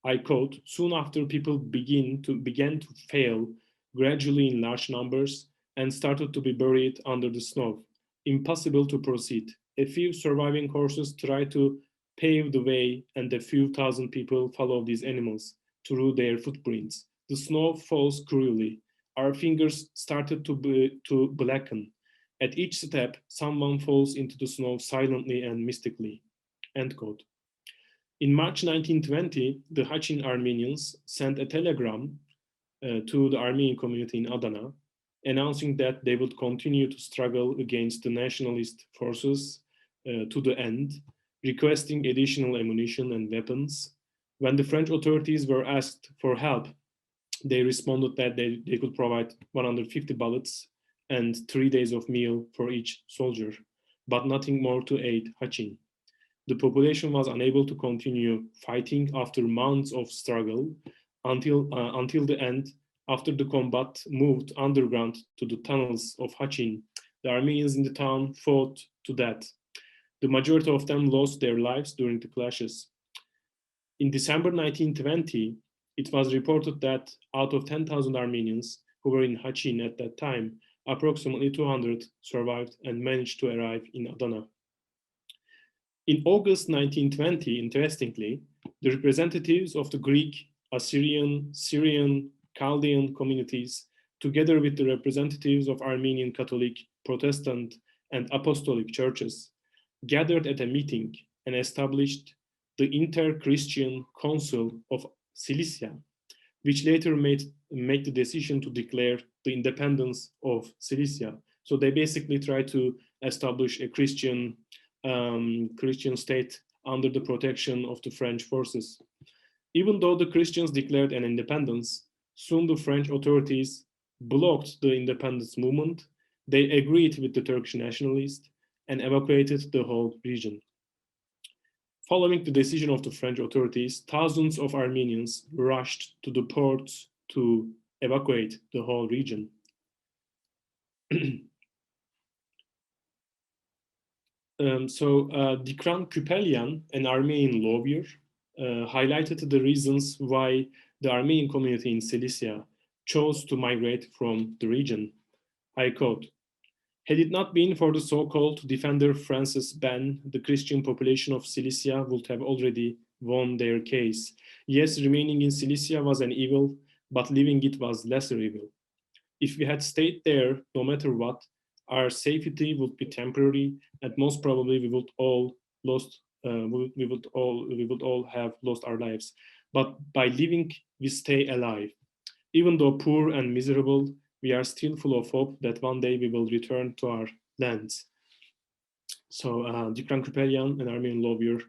I quote, soon after people began to fail gradually in large numbers and started to be buried under the snow. Impossible to proceed. A few surviving horses try to pave the way, and a few thousand people follow these animals through their footprints. The snow falls cruelly. Our fingers started to blacken. At each step, someone falls into the snow silently and mystically. End quote. In March 1920, the Hachin Armenians sent a telegram to the Armenian community in Adana, announcing that they would continue to struggle against the nationalist forces to the end, requesting additional ammunition and weapons. When the French authorities were asked for help, they responded that they could provide 150 bullets and 3 days of meal for each soldier, but nothing more to aid Hachin. The population was unable to continue fighting after months of struggle. until the end. After the combat moved underground to the tunnels of Hachin, the Armenians in the town fought to death. The majority of them lost their lives during the clashes. In December 1920, it was reported that out of 10,000 Armenians who were in Hachin at that time, approximately 200 survived and managed to arrive in Adana. In August 1920, interestingly, the representatives of the Greek, Assyrian, Syrian, Chaldean communities, together with the representatives of Armenian Catholic, Protestant, and Apostolic churches, gathered at a meeting and established the Inter-Christian Council of Cilicia, which later made the decision to declare the independence of Cilicia. So they basically tried to establish a Christian state under the protection of the French forces. Even though the Christians declared an independence, soon the French authorities blocked the independence movement. They agreed with the Turkish nationalists and evacuated the whole region. Following the decision of the French authorities, thousands of Armenians rushed to the ports to evacuate the whole region. Dikran Küpelyan, an Armenian lawyer, highlighted the reasons why the Armenian community in Cilicia chose to migrate from the region. I quote, "Had it not been for the so-called defender Francis Ben, the Christian population of Cilicia would have already won their case. Yes, remaining in Cilicia was an evil, but leaving it was lesser evil. If we had stayed there, no matter what, our safety would be temporary, and most probably we would all have lost our lives. But by living, we stay alive. Even though poor and miserable, we are still full of hope that one day we will return to our lands." So Dikran Küpelyan, an Armenian lawyer,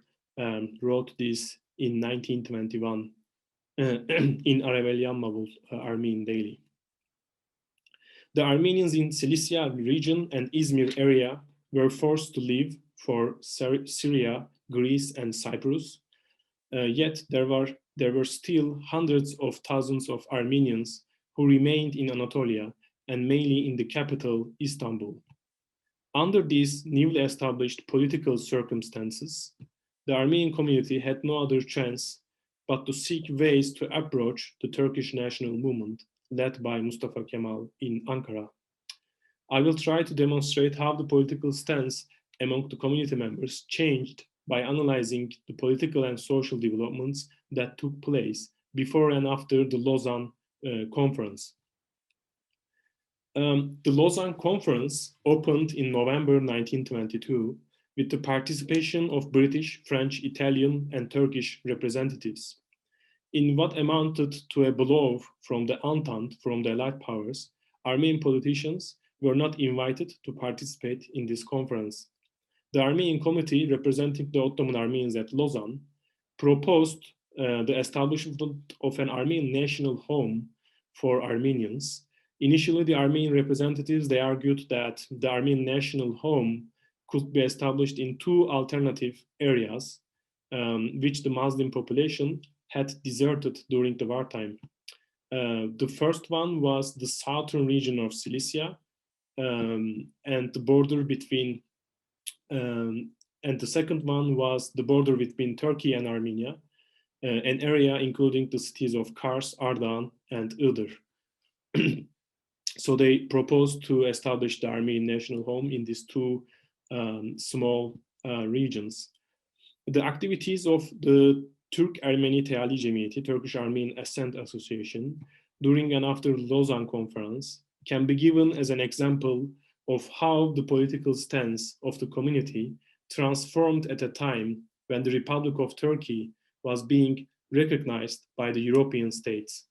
wrote this in 1921 in Arevelian Mavul, Armenian Daily. The Armenians in Cilicia region and Izmir area were forced to leave for Syria, Greece, and Cyprus. Yet there were still hundreds of thousands of Armenians who remained in Anatolia and mainly in the capital, Istanbul. Under these newly established political circumstances, the Armenian community had no other chance but to seek ways to approach the Turkish national movement led by Mustafa Kemal in Ankara. I will try to demonstrate how the political stance among the community members changed by analyzing the political and social developments that took place before and after the Lausanne conference. The Lausanne conference opened in November 1922 with the participation of British, French, Italian, and Turkish representatives. In what amounted to a blow from the Entente, from the Allied powers, Armenian politicians were not invited to participate in this conference. The Armenian committee representing the Ottoman Armenians at Lausanne proposed the establishment of an Armenian national home for Armenians. Initially, the Armenian representatives, they argued that the Armenian national home could be established in two alternative areas, which the Muslim population had deserted during the wartime. The first one was the southern region of Cilicia and the border between, and the second one was the border between Turkey and Armenia, an area including the cities of Kars, Ardahan, and Iğdır. So they proposed to establish the Armenian national home in these two small regions. The activities of the Türk-Ermeni Teali Cemiyeti, Turkish Armenian Ascent Association, during and after the Lausanne Conference can be given as an example of how the political stance of the community transformed at a time when the Republic of Turkey was being recognized by the European states.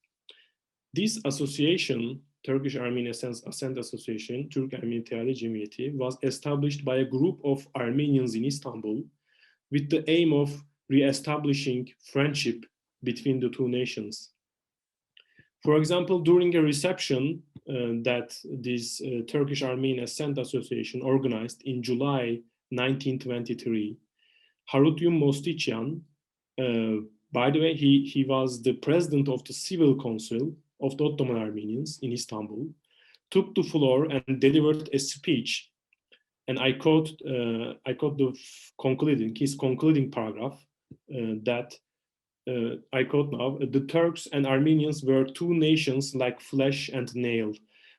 This association, Turkish Armenian Ascent Association, Türk-Ermeni Teali Cemiyeti, was established by a group of Armenians in Istanbul with the aim of re-establishing friendship between the two nations. For example, during a reception that this Turkish Armenian Ascent Association organized in July 1923, Harutyun Mostichyan, By the way, he was the president of the Civil Council of the Ottoman Armenians in Istanbul, took the floor and delivered a speech. And I quote his concluding paragraph that I quote now: "The Turks and Armenians were two nations like flesh and nail,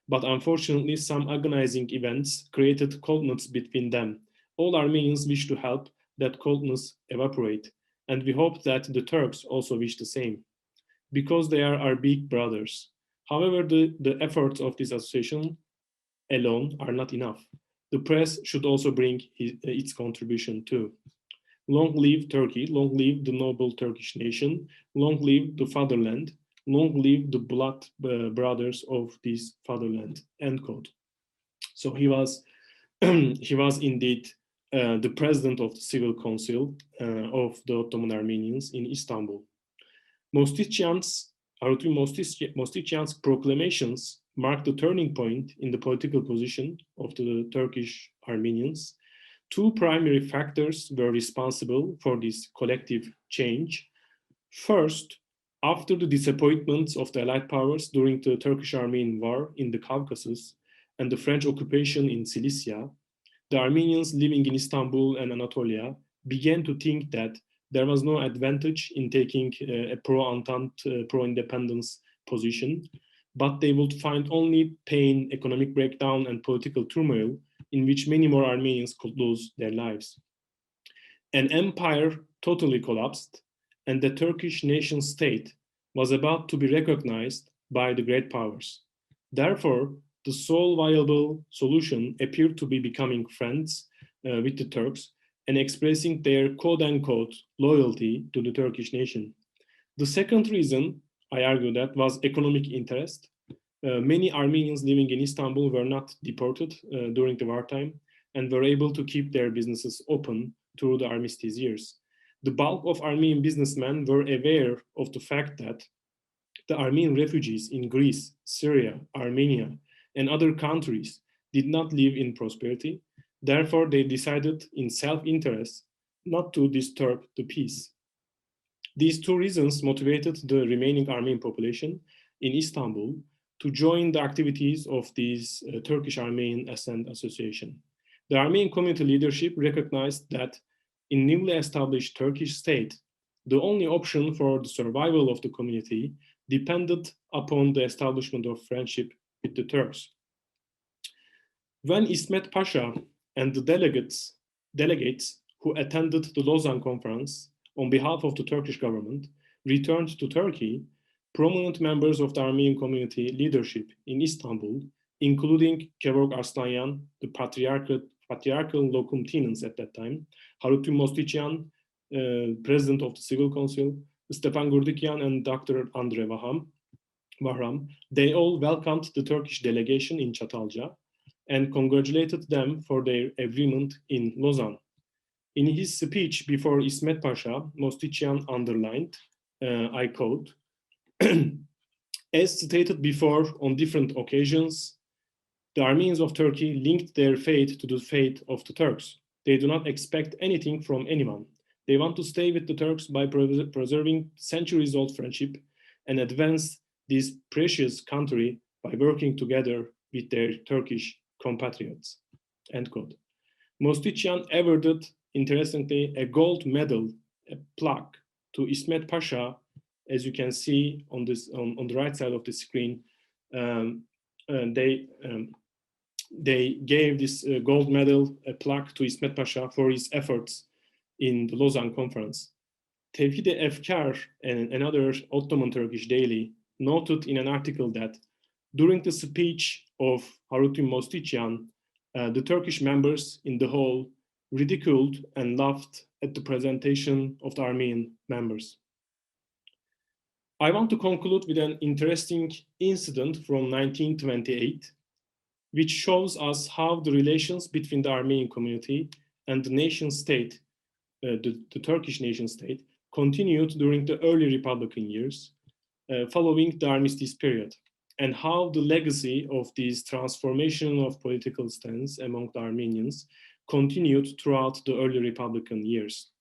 but unfortunately some agonizing events created coldness between them. All Armenians wish to help that coldness evaporate, and we hope that the Turks also wish the same, because they are our big brothers. However, the efforts of this association alone are not enough. The press should also bring its contribution too. Long live Turkey, long live the noble Turkish nation, long live the fatherland, long live the blood brothers of this fatherland," end quote. So he was, he was indeed the president of the Civil Council of the Ottoman Armenians in Istanbul. Harutun Mosticyan's proclamations marked the turning point in the political position of the Turkish Armenians. Two primary factors were responsible for this collective change. First, after the disappointments of the Allied powers during the Turkish-Armenian War in the Caucasus and the French occupation in Cilicia, the Armenians living in Istanbul and Anatolia began to think that there was no advantage in taking a pro-Entente, pro-independence position, but they would find only pain, economic breakdown, and political turmoil in which many more Armenians could lose their lives. An empire totally collapsed, and the Turkish nation state was about to be recognized by the great powers. Therefore, the sole viable solution appeared to be becoming friends with the Turks and expressing their quote-unquote loyalty to the Turkish nation. The second reason, I argue, that was economic interest. Many Armenians living in Istanbul were not deported during the wartime and were able to keep their businesses open through the armistice years. The bulk of Armenian businessmen were aware of the fact that the Armenian refugees in Greece, Syria, Armenia, and other countries did not live in prosperity. Therefore, they decided in self-interest not to disturb the peace. These two reasons motivated the remaining Armenian population in Istanbul to join the activities of this Turkish Armenian Ascent Association. The Armenian community leadership recognized that in newly established Turkish state, the only option for the survival of the community depended upon the establishment of friendship with the Turks. When İsmet Pasha and the delegates who attended the Lausanne conference on behalf of the Turkish government returned to Turkey, prominent members of the Armenian community leadership in Istanbul, including Kevork Arslanyan, the patriarchal locum tenens at that time, Harutun Mosticyan, president of the Civil Council, Stefan Gurdikyan, and Dr. Andre Vahram, they all welcomed the Turkish delegation in Çatalca and congratulated them for their agreement in Lausanne. In his speech before İsmet Pasha, Mosticyan underlined, I quote, "As stated before on different occasions, the Armenians of Turkey linked their fate to the fate of the Turks. They do not expect anything from anyone. They want to stay with the Turks by preserving centuries-old friendship and advance this precious country by working together with their Turkish compatriots," end quote. Mosticyan awarded, interestingly, a gold medal, a plaque, to İsmet Pasha, as you can see on this on the right side of the screen. They gave this gold medal, a plaque, to İsmet Pasha for his efforts in the Lausanne conference. Tevhid-i Efkar, and another Ottoman Turkish daily, noted in an article that during the speech of Harutun Mosticyan, the Turkish members in the hall ridiculed and laughed at the presentation of the Armenian members. I want to conclude with an interesting incident from 1928, which shows us how the relations between the Armenian community and the nation state, the Turkish nation state, continued during the early Republican years following the Armistice period, and how the legacy of this transformation of political stance among the Armenians continued throughout the early Republican years.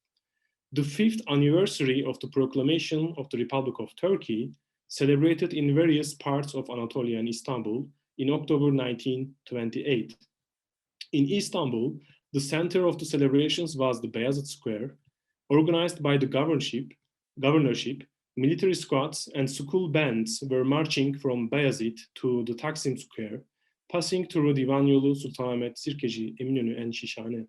The 5th anniversary of the proclamation of the Republic of Turkey, celebrated in various parts of Anatolia and Istanbul in October 1928. In Istanbul, the center of the celebrations was the Beyazıt Square, organized by the governorship, military squads and school bands were marching from Beyazıt to the Taksim Square, passing through Divan Yolu, Sultanahmet, Sirkeci, Eminönü, and Şişhane.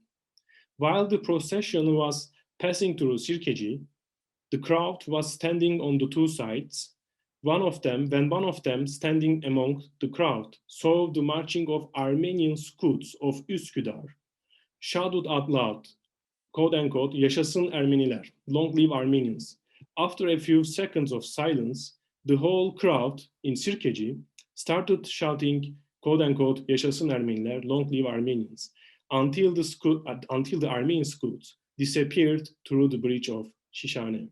While the procession was passing through Sirkeci, the crowd was standing on the two sides. When one of them standing among the crowd saw the marching of Armenian scouts of Üsküdar, shouted out loud, quote unquote, "Yaşasın Ermeniler, long live Armenians." After a few seconds of silence, the whole crowd in Sirkeci started shouting, quote unquote, "Yaşasın Ermeniler, long live Armenians," until the Armenian scouts disappeared through the bridge of Şişhane.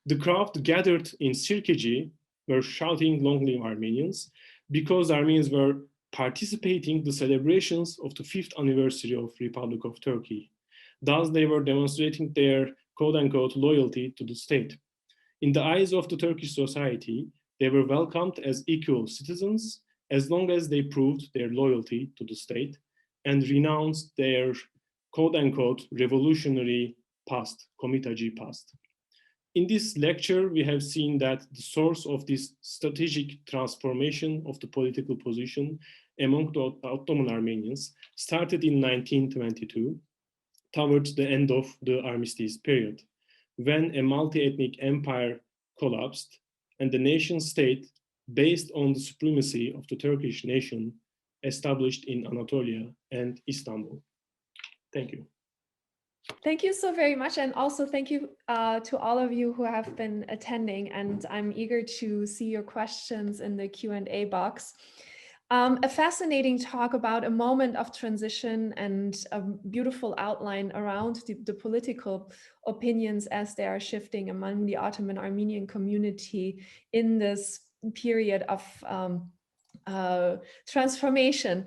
The crowd gathered in Sirkeci were shouting "Long live Armenians" because Armenians were participating the celebrations of the 5th anniversary of Republic of Turkey. Thus, they were demonstrating their quote-unquote loyalty to the state. In the eyes of the Turkish society, they were welcomed as equal citizens as long as they proved their loyalty to the state and renounced their quote-unquote revolutionary past, komitacı past. In this lecture, we have seen that the source of this strategic transformation of the political position among the Ottoman Armenians started in 1922, towards the end of the Armistice period, when a multi-ethnic empire collapsed and the nation state, based on the supremacy of the Turkish nation, established in Anatolia and Istanbul. Thank you. Thank you so very much. And also thank you to all of you who have been attending. And I'm eager to see your questions in the Q&A box. A fascinating talk about a moment of transition and a beautiful outline around the political opinions as they are shifting among the Ottoman Armenian community in this period of transformation.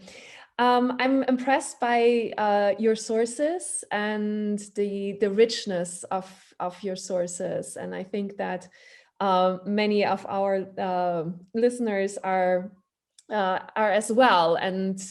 I'm impressed by your sources and the richness of your sources. And I think that many of our listeners are as well. And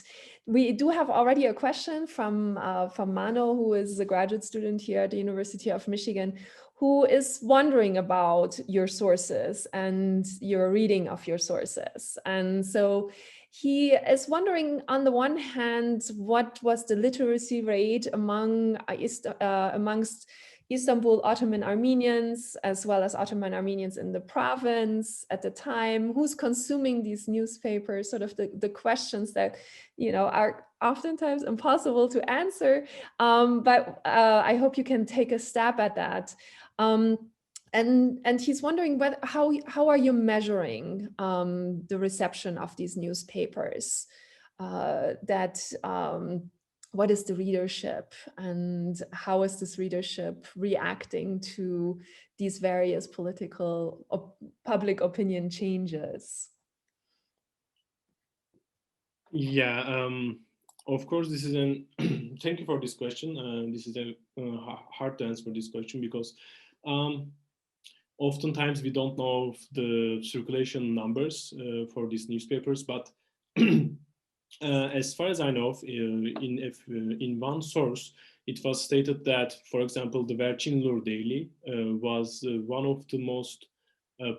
we do have already a question from Mano, who is a graduate student here at the University of Michigan, who is wondering about your sources and your reading of your sources. And so he is wondering, on the one hand, what was the literacy rate amongst Istanbul Ottoman Armenians, as well as Ottoman Armenians in the province at the time, who's consuming these newspapers, sort of the questions that, you know, are oftentimes impossible to answer. But I hope you can take a stab at that. And he's wondering how are you measuring the reception of these newspapers? What is the readership, and how is this readership reacting to these various political public opinion changes? Yeah, of course, this is an thank you for this question. This is a hard to answer this question because oftentimes we don't know the circulation numbers for these newspapers, but as far as I know, in one source, it was stated that, for example, the Vercinlur Daily was one of the most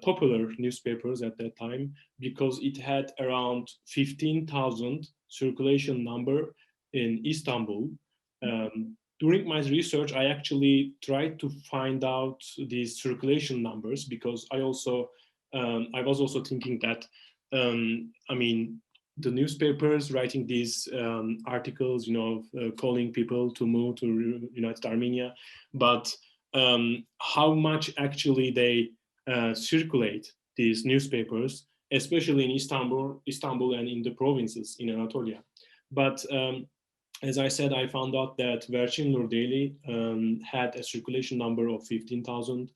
popular newspapers at that time because it had around 15,000 circulation number in Istanbul. During my research, I actually tried to find out these circulation numbers because I was also thinking that, I mean, the newspapers writing these articles, you know, calling people to move to United Armenia, but how much actually they circulate these newspapers, especially in Istanbul and in the provinces in Anatolia. But as I said, I found out that Vercinlur Daily had a circulation number of 15,000.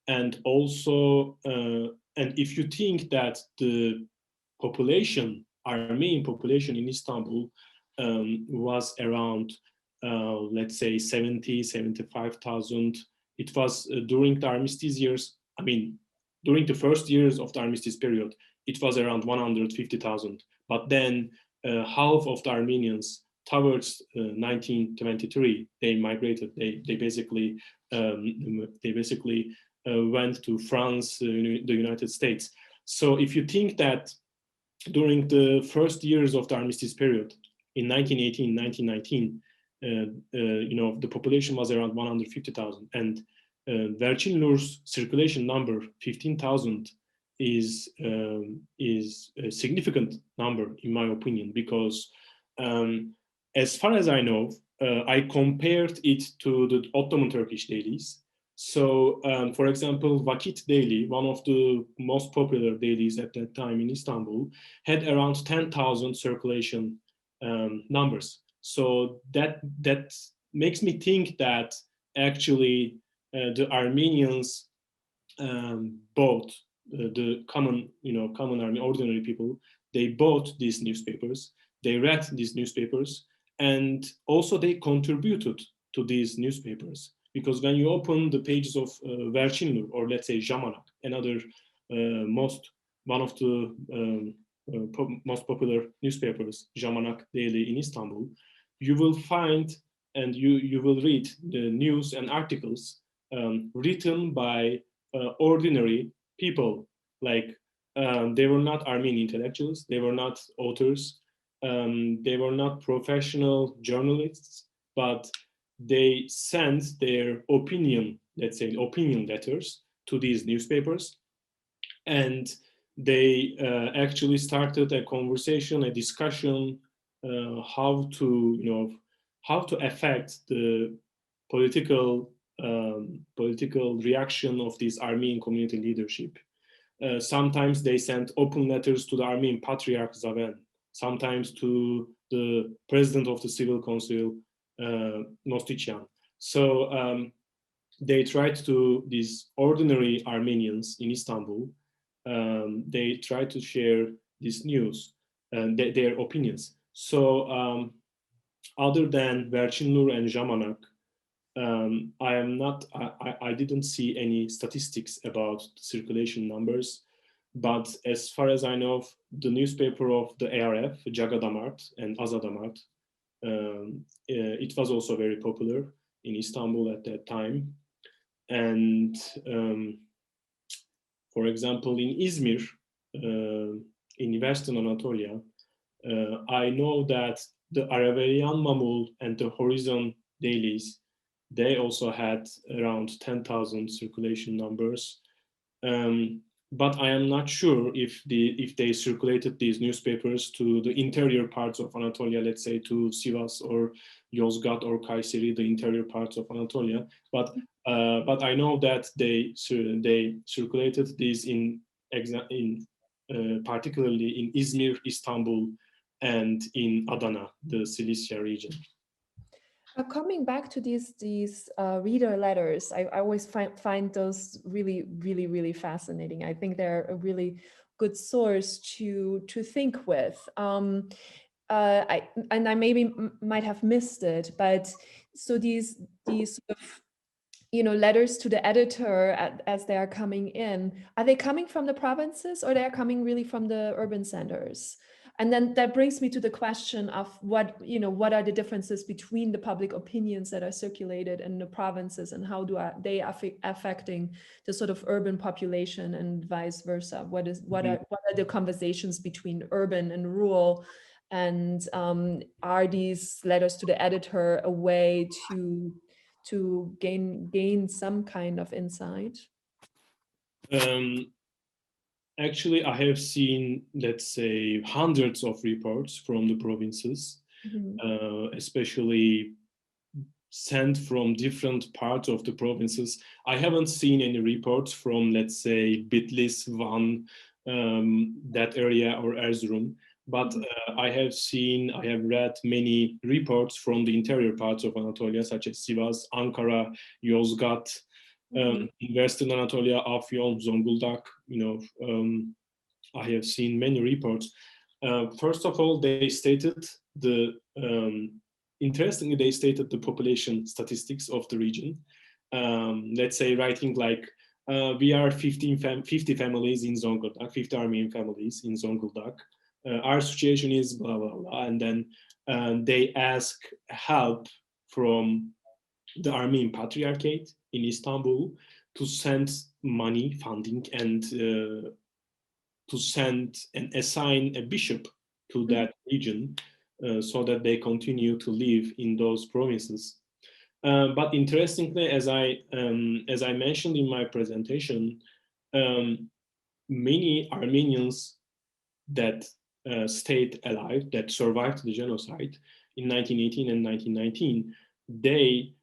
And also, and if you think that the population, Armenian population in Istanbul was around, let's say 75,000 it was during the armistice years, I mean, during the first years of the armistice period, it was around 150,000. But then half of the Armenians towards 1923, they migrated. They basically went to France, the United States. So if you think that during the first years of the armistice period, in 1918, 1919, the population was around 150,000, and Vercinlur's circulation number 15,000 is a significant number in my opinion, because as far as I know, I compared it to the Ottoman Turkish dailies. So, for example, Vakit Daily, one of the most popular dailies at that time in Istanbul, had around 10,000 circulation numbers. So that makes me think that actually the Armenians bought the common Armenian ordinary people. They bought these newspapers. They read these newspapers, and also they contributed to these newspapers. Because when you open the pages of Vercinlur, or let's say Jamanak, another one of the most popular newspapers, Jamanak Daily in Istanbul, you will find and you will read the news and articles written by ordinary people. Like they were not Armenian intellectuals, they were not authors, they were not professional journalists, but they sent their opinion, let's say opinion letters, to these newspapers, and they actually started a conversation, a discussion, how to affect the political reaction of this Armenian community leadership. Sometimes they sent open letters to the Armenian Patriarch Zaven, sometimes to the president of the Civil Council, Nosticyan. So they tried to, these ordinary Armenians in Istanbul, they tried to share this news and their opinions. So other than Vercinlur and Jamanak, I didn't see any statistics about the circulation numbers, but as far as I know, the newspaper of the ARF, Jagadamart and Azadamart, it was also very popular in Istanbul at that time. And for example, in Izmir, in Western Anatolia, I know that the Araverian Mamul and the Horizon dailies, they also had around 10,000 circulation numbers. But I am not sure if they circulated these newspapers to the interior parts of Anatolia, let's say to Sivas or Yozgat or Kayseri, the interior parts of Anatolia. But I know that they circulated these in particularly in Izmir, Istanbul, and in Adana, the Cilicia region. Coming back to these reader letters, I always find those really fascinating. I think they're a really good source to think with. I maybe might have missed it, but so these sort of, letters to the editor as they are coming in, are they coming from the provinces or they are coming really from the urban centers? And then that brings me to the question of what are the differences between the public opinions that are circulated in the provinces and how they affecting the sort of urban population and vice versa? What are the conversations between urban and rural? And are these letters to the editor a way to gain some kind of insight? Actually, I have seen, let's say, hundreds of reports from the provinces, especially sent from different parts of the provinces. I haven't seen any reports from, let's say, Bitlis, Van, that area, or Erzurum. But I have read many reports from the interior parts of Anatolia, such as Sivas, Ankara, Yozgat, in Western Anatolia, Afyon, Zonguldak. I have seen many reports. First of all, they stated interestingly, they stated the population statistics of the region. let's say, writing like, we are 50 families in Zonguldak, 50 Armenian families in Zonguldak. Our situation is blah, blah, blah. And then they ask help from the Armenian Patriarchate in Istanbul to send money, funding, and to send and assign a bishop to that region so that they continue to live in those provinces. But interestingly, as I mentioned in my presentation, many Armenians that stayed alive, that survived the genocide in 1918 and 1919, they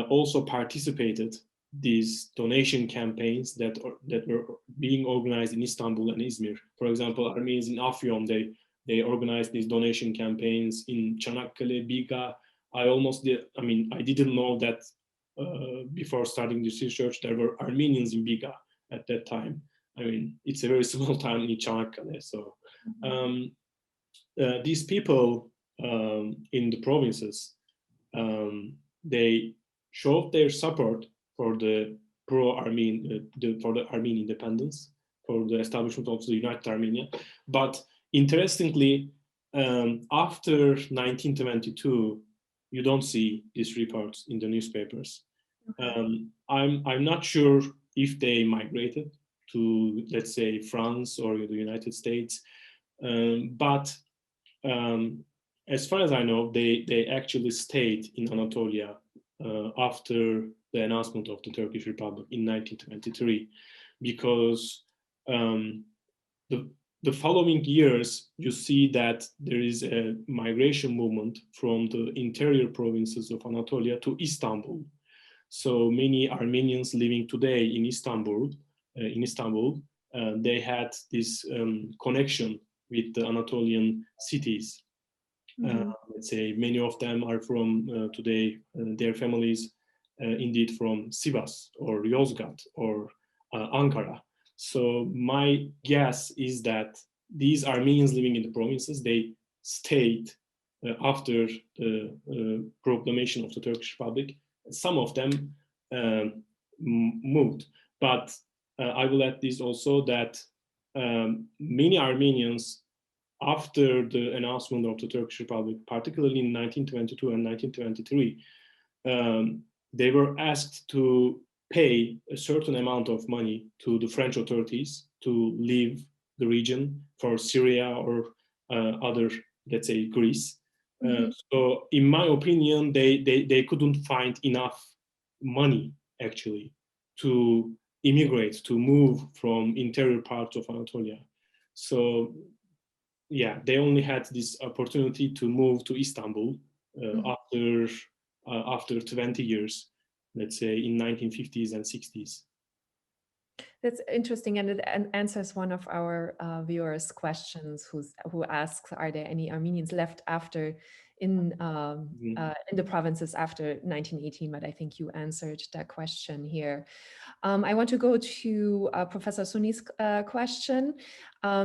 also participated these donation campaigns that were being organized in Istanbul and Izmir. For example, Armenians in Afyon, they organized these donation campaigns in Çanakkale, Biga. I didn't know that before starting this research, there were Armenians in Biga at that time. I mean, it's a very small town in Çanakkale. So these people in the provinces, they showed their support for the pro-Armenian, for the Armenian independence, for the establishment of the United Armenia. But interestingly, after 1922, you don't see these reports in the newspapers. I'm not sure if they migrated to, let's say, France or the United States, but as far as I know, they actually stayed in Anatolia after the announcement of the Turkish Republic in 1923, because the following years, you see that there is a migration movement from the interior provinces of Anatolia to Istanbul. So many Armenians living today in Istanbul, they had this connection with the Anatolian cities. Let's say many of them are from today, their families indeed from Sivas or Yozgat or Ankara. So my guess is that these Armenians living in the provinces, they stayed after the proclamation of the Turkish Republic. Some of them moved, but I will add this also that many Armenians, after the announcement of the Turkish Republic, particularly in 1922 and 1923, they were asked to pay a certain amount of money to the French authorities to leave the region for Syria or other, let's say, Greece. So in my opinion, they couldn't find enough money actually to immigrate, to move from interior parts of Anatolia. So yeah, they only had this opportunity to move to Istanbul after 20 years, let's say in 1950s and 60s. That's interesting, and it answers one of our viewers' questions, who asks, "Are there any Armenians left after in the provinces after 1918?" But I think you answered that question here. I want to go to Professor Suni's question.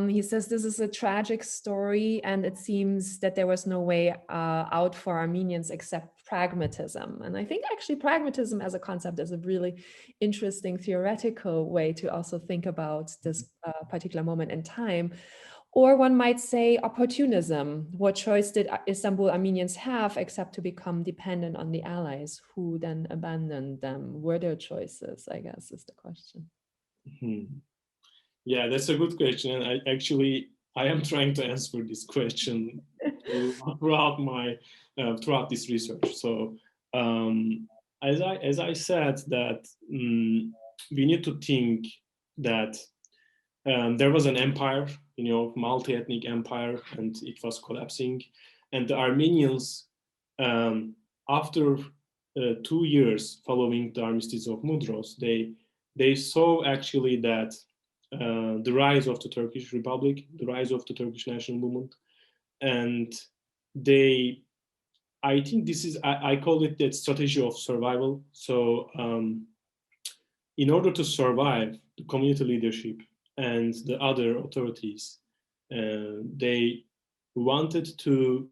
He says, "This is a tragic story, and it seems that there was no way out for Armenians except pragmatism." And I think actually pragmatism as a concept is a really interesting theoretical way to also think about this particular moment in time. Or one might say opportunism. What choice did Istanbul Armenians have except to become dependent on the allies who then abandoned them? Were there choices, I guess, is the question. Yeah, that's a good question. And I am trying to answer this question throughout this research. So as I said, that we need to think that there was an empire, multi-ethnic empire, and it was collapsing. And the Armenians, after 2 years following the Armistice of Mudros, they saw actually that the rise of the Turkish Republic, the rise of the Turkish national movement, and I think this is, I call it that strategy of survival. So in order to survive, the community leadership and the other authorities, they wanted to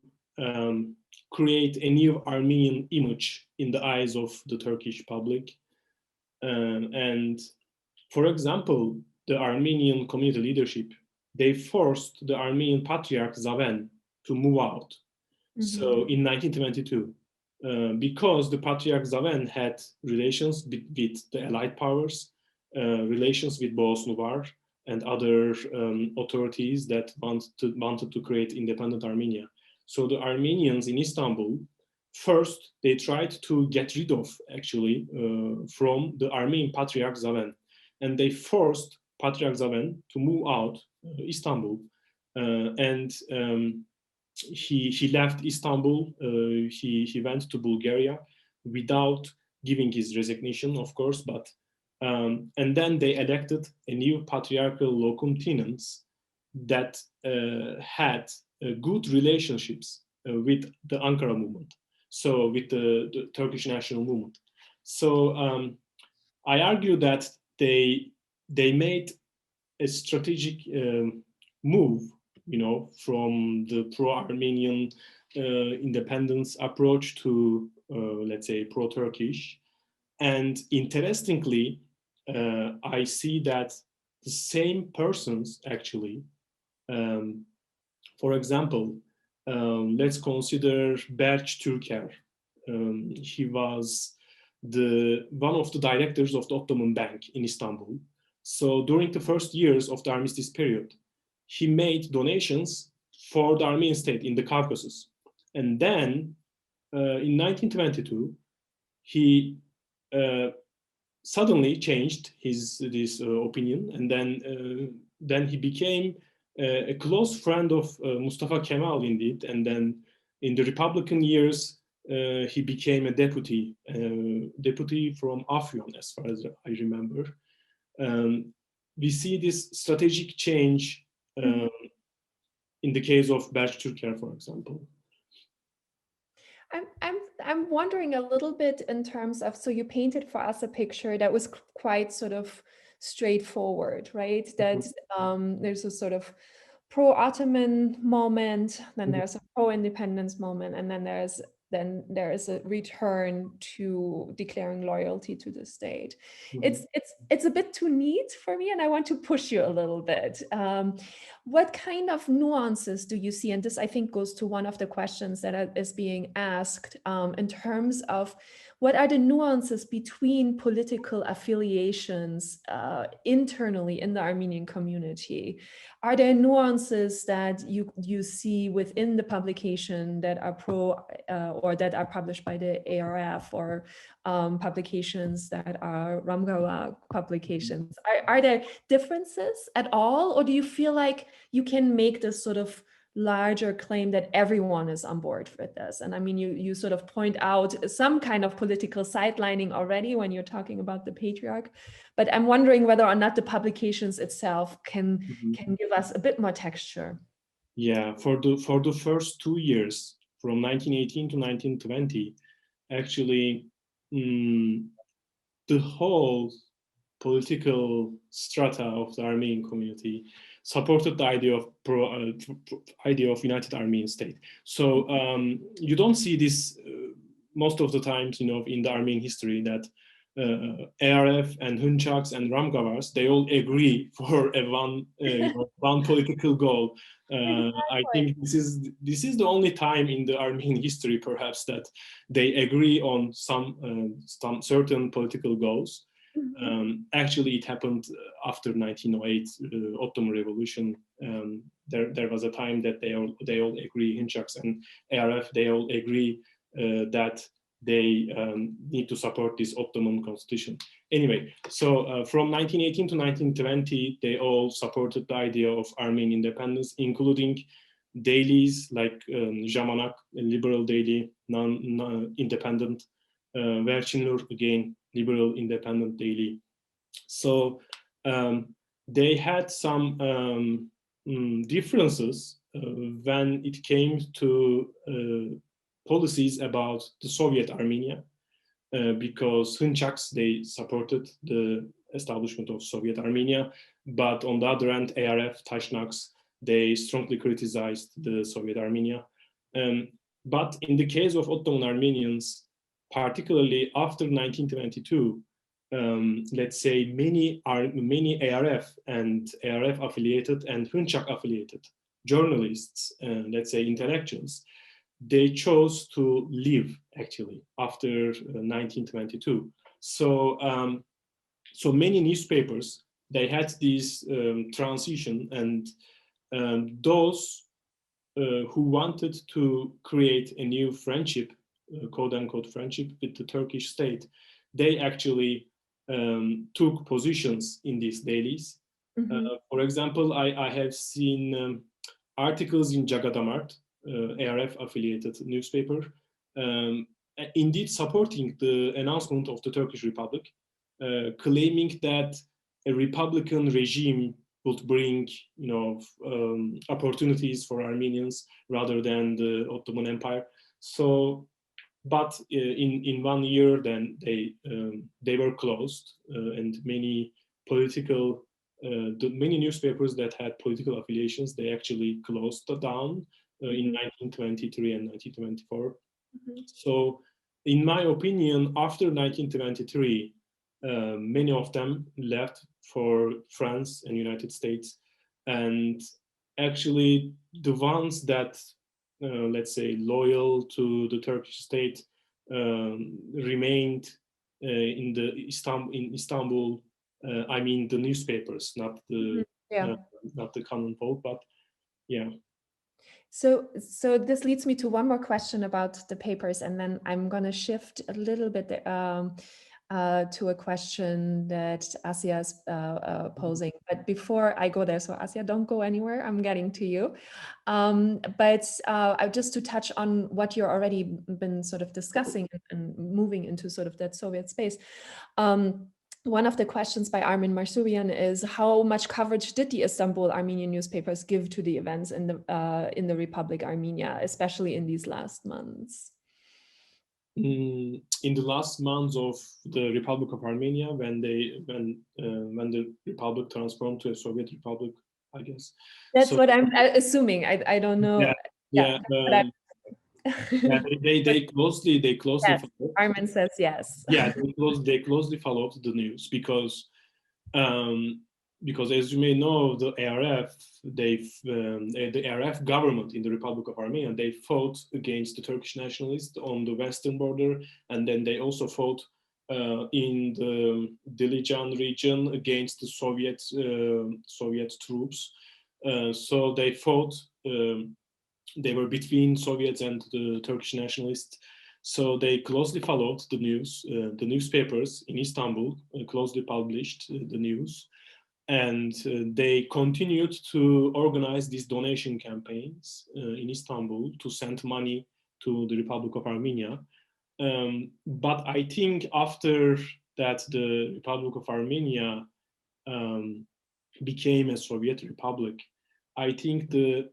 create a new Armenian image in the eyes of the Turkish public. And for example, the Armenian community leadership, they forced the Armenian Patriarch Zaven to move out. So in 1922, because the Patriarch Zaven had relations with the Allied powers, relations with Bosnuvar and other authorities that wanted to create independent Armenia. So the Armenians in Istanbul, first, they tried to get rid of, actually, from the Armenian Patriarch Zaven. And they forced Patriarch Zaven to move out Istanbul. He left Istanbul, he went to Bulgaria without giving his resignation, of course, but and then they elected a new patriarchal locum tenens that had good relationships with the Ankara movement, so with the Turkish national movement. So I argue that they made a strategic move, from the pro-Armenian independence approach to, let's say, pro-Turkish. And interestingly, I see that the same persons actually, for example, let's consider Berç Türker. He was one of the directors of the Ottoman Bank in Istanbul. So during the first years of the Armistice period, he made donations for the Armenian state in the Caucasus. And then in 1922, he suddenly changed this opinion, and then he became a close friend of Mustafa Kemal, indeed. And then in the Republican years, he became a deputy from Afyon, as far as I remember. We see this strategic change in the case of Berç Türker, for example. I'm wondering a little bit in terms of, so you painted for us a picture that was quite sort of straightforward, right? That there's a sort of pro-Ottoman moment, then there's a pro-independence moment, and then there is a return to declaring loyalty to the state. It's a bit too neat for me, and I want to push you a little bit. What kind of nuances do you see? And this, I think, goes to one of the questions that is being asked in terms of what are the nuances between political affiliations internally in the Armenian community? Are there nuances that you see within the publication that are or that are published by the ARF, or publications that are Ramgawa publications? Are there differences at all, or do you feel like you can make this sort of larger claim that everyone is on board with this? And I mean, you sort of point out some kind of political sidelining already when you're talking about the patriarch, but I'm wondering whether or not the publications itself can give us a bit more texture. Yeah, for the first 2 years, from 1918 to 1920, actually, the whole political strata of the Armenian community supported the idea of united Armenian state. So you don't see this most of the times, in the Armenian history, that ARF and Hunchaks and Ramgavars, they all agree for one political goal. I think this is the only time in the Armenian history, perhaps, that they agree on some certain political goals. Actually, it happened after 1908 Ottoman Revolution. There was a time that they all agree, Hunchaks and ARF, they all agree that they need to support this Ottoman constitution. Anyway, so from 1918 to 1920, they all supported the idea of Armenian independence, including dailies like Jamanak, a liberal daily, non-independent, Verchinur, again, liberal independent daily. So they had some differences when it came to policies about the Soviet Armenia, because Hunchaks, they supported the establishment of Soviet Armenia, but on the other hand, ARF, Tashnaks, they strongly criticized the Soviet Armenia. But in the case of Ottoman Armenians, particularly after 1922, let's say, many ARF and ARF affiliated and Hınçak affiliated journalists, let's say intellectuals, they chose to leave actually after 1922. So so many newspapers, they had this transition, and those who wanted to create a new friendship, quote unquote friendship with the Turkish state, they actually took positions in these dailies. For example, I have seen articles in Jagadamart, ARF affiliated newspaper, indeed supporting the announcement of the Turkish Republic, claiming that a Republican regime would bring, opportunities for Armenians rather than the Ottoman Empire. So, but in 1 year, then they were closed, and many many newspapers that had political affiliations, they actually closed down in 1923 and 1924. So, in my opinion, after 1923, many of them left for France and United States, and actually the ones that, let's say, loyal to the Turkish state remained in Istanbul. I mean the newspapers, not the not the common folk, but yeah. So this leads me to one more question about the papers, and then I'm going to shift a little bit to a question that Asia is posing. But before I go there, so Asia, don't go anywhere. I'm getting to you. But just to touch on what you're already been sort of discussing and moving into sort of that Soviet space. One of the questions by Armin Manoogian is how much coverage did the Istanbul Armenian newspapers give to the events in the Republic Armenia, especially in these last months? In the last months of the Republic of Armenia, when the Republic transformed to a Soviet Republic, I guess. That's what I'm assuming. I don't know. Yeah. They closely yes, followed. Armin says yes. Yeah, they closely followed the news because as you may know, the ARF government in the Republic of Armenia, they fought against the Turkish nationalists on the western border, and then they also fought in the Dilijan region against the Soviet troops. So they fought. They were between Soviets and the Turkish nationalists. So they closely followed the news. The newspapers in Istanbul closely published the news. And they continued to organize these donation campaigns in Istanbul to send money to the Republic of Armenia. But I think after that, the Republic of Armenia became a Soviet republic, I think the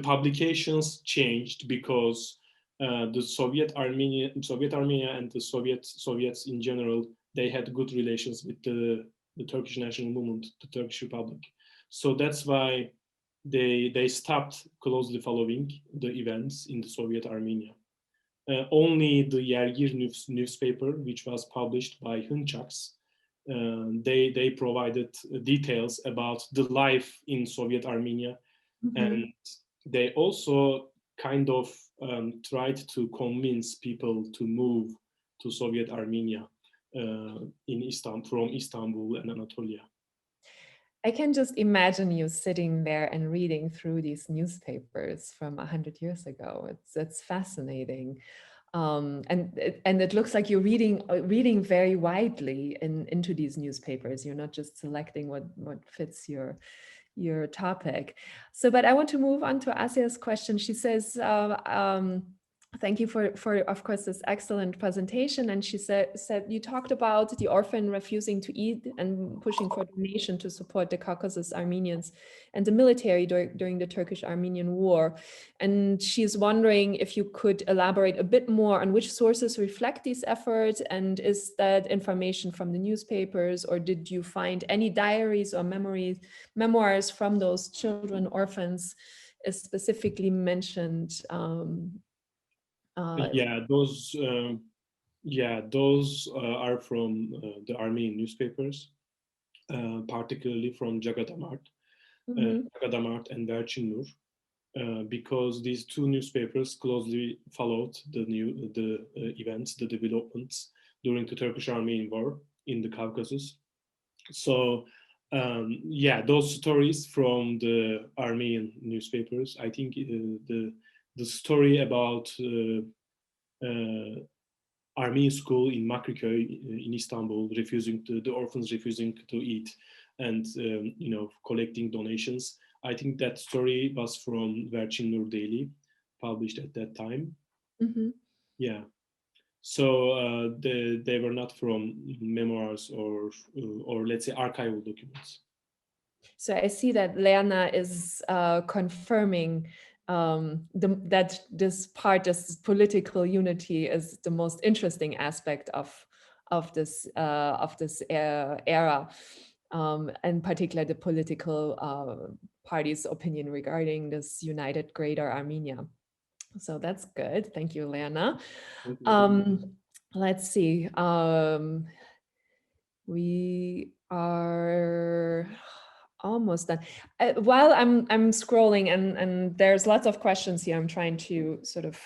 publications changed because the Soviet Armenia and the Soviets in general, they had good relations with the Turkish national movement, the Turkish Republic. So that's why they stopped closely following the events in the Soviet Armenia. Only the Yergir newspaper, which was published by Hınçaks, they provided details about the life in Soviet Armenia. And they also kind of tried to convince people to move to Soviet Armenia from Istanbul and Anatolia. I can just imagine you sitting there and reading through these newspapers from 100 years ago. It's fascinating. And it looks like you're reading very widely into these newspapers. You're not just selecting what fits your topic. So, but I want to move on to Asia's question. She says, thank you for of course this excellent presentation. And she said you talked about the orphan refusing to eat and pushing for donation to support the Caucasus Armenians and the military during the Turkish-Armenian War. And she's wondering if you could elaborate a bit more on which sources reflect these efforts, and is that information from the newspapers, or did you find any diaries or memoirs from those children, orphans, is specifically mentioned? Yeah, those Yeah, those are from the Armenian newspapers, particularly from Jagadamart, Mm-hmm. Jagadamart and Verchin Nur, because these two newspapers closely followed the events, the developments during the Turkish-Armenian War in the Caucasus. So yeah, those stories from the Armenian newspapers, I think the story about Armenian school in Makriköy in Istanbul, refusing to the orphans refusing to eat, and you know, collecting donations. I think that story was from Verchin Nur Daily, published at that time. Mm-hmm. Yeah. So they were not from memoirs or let's say archival documents. So I see that Lerna is confirming that this part, this political unity, is the most interesting aspect of this era, in particular the political party's opinion regarding this united Greater Armenia. So that's good. Thank you, Lerna. Thank you. Let's see. We are almost done. While I'm scrolling and there's lots of questions here, I'm trying to sort of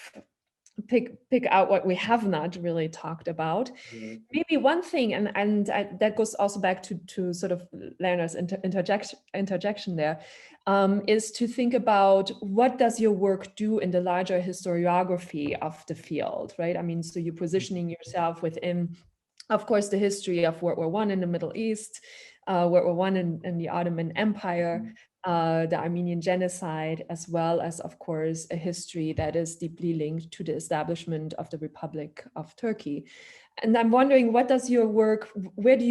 pick out what we have not really talked about. Yeah. Maybe one thing, that goes also back to sort of Lerner's interjection there, is to think about what does your work do in the larger historiography of the field, right? I mean, so you're positioning yourself within, of course, the history of World War I in the Middle East, World War I in the Ottoman Empire, the Armenian genocide, as well as, of course, a history that is deeply linked to the establishment of the Republic of Turkey. And I'm wondering, what does your work, where do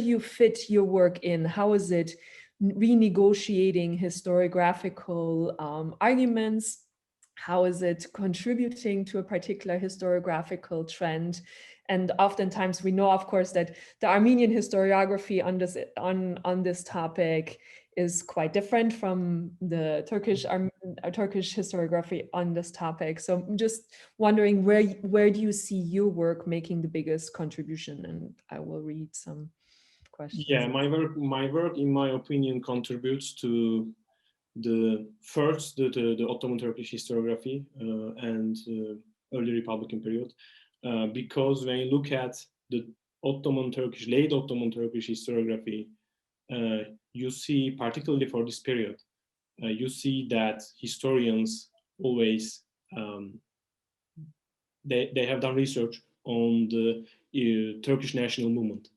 you fit your work in? How is it renegotiating historiographical arguments? How is it contributing to a particular historiographical trend? And oftentimes we know, of course, that the Armenian historiography on this topic is quite different from the Turkish historiography on this topic. So I'm just wondering, where do you see your work making the biggest contribution? And I will read some questions. Yeah, my work, in my opinion, contributes to the first, the Ottoman Turkish historiography and early Republican period, because when you look at the late Ottoman Turkish historiography, you see, particularly for this period, you see that historians always they have done research on the Turkish national movement.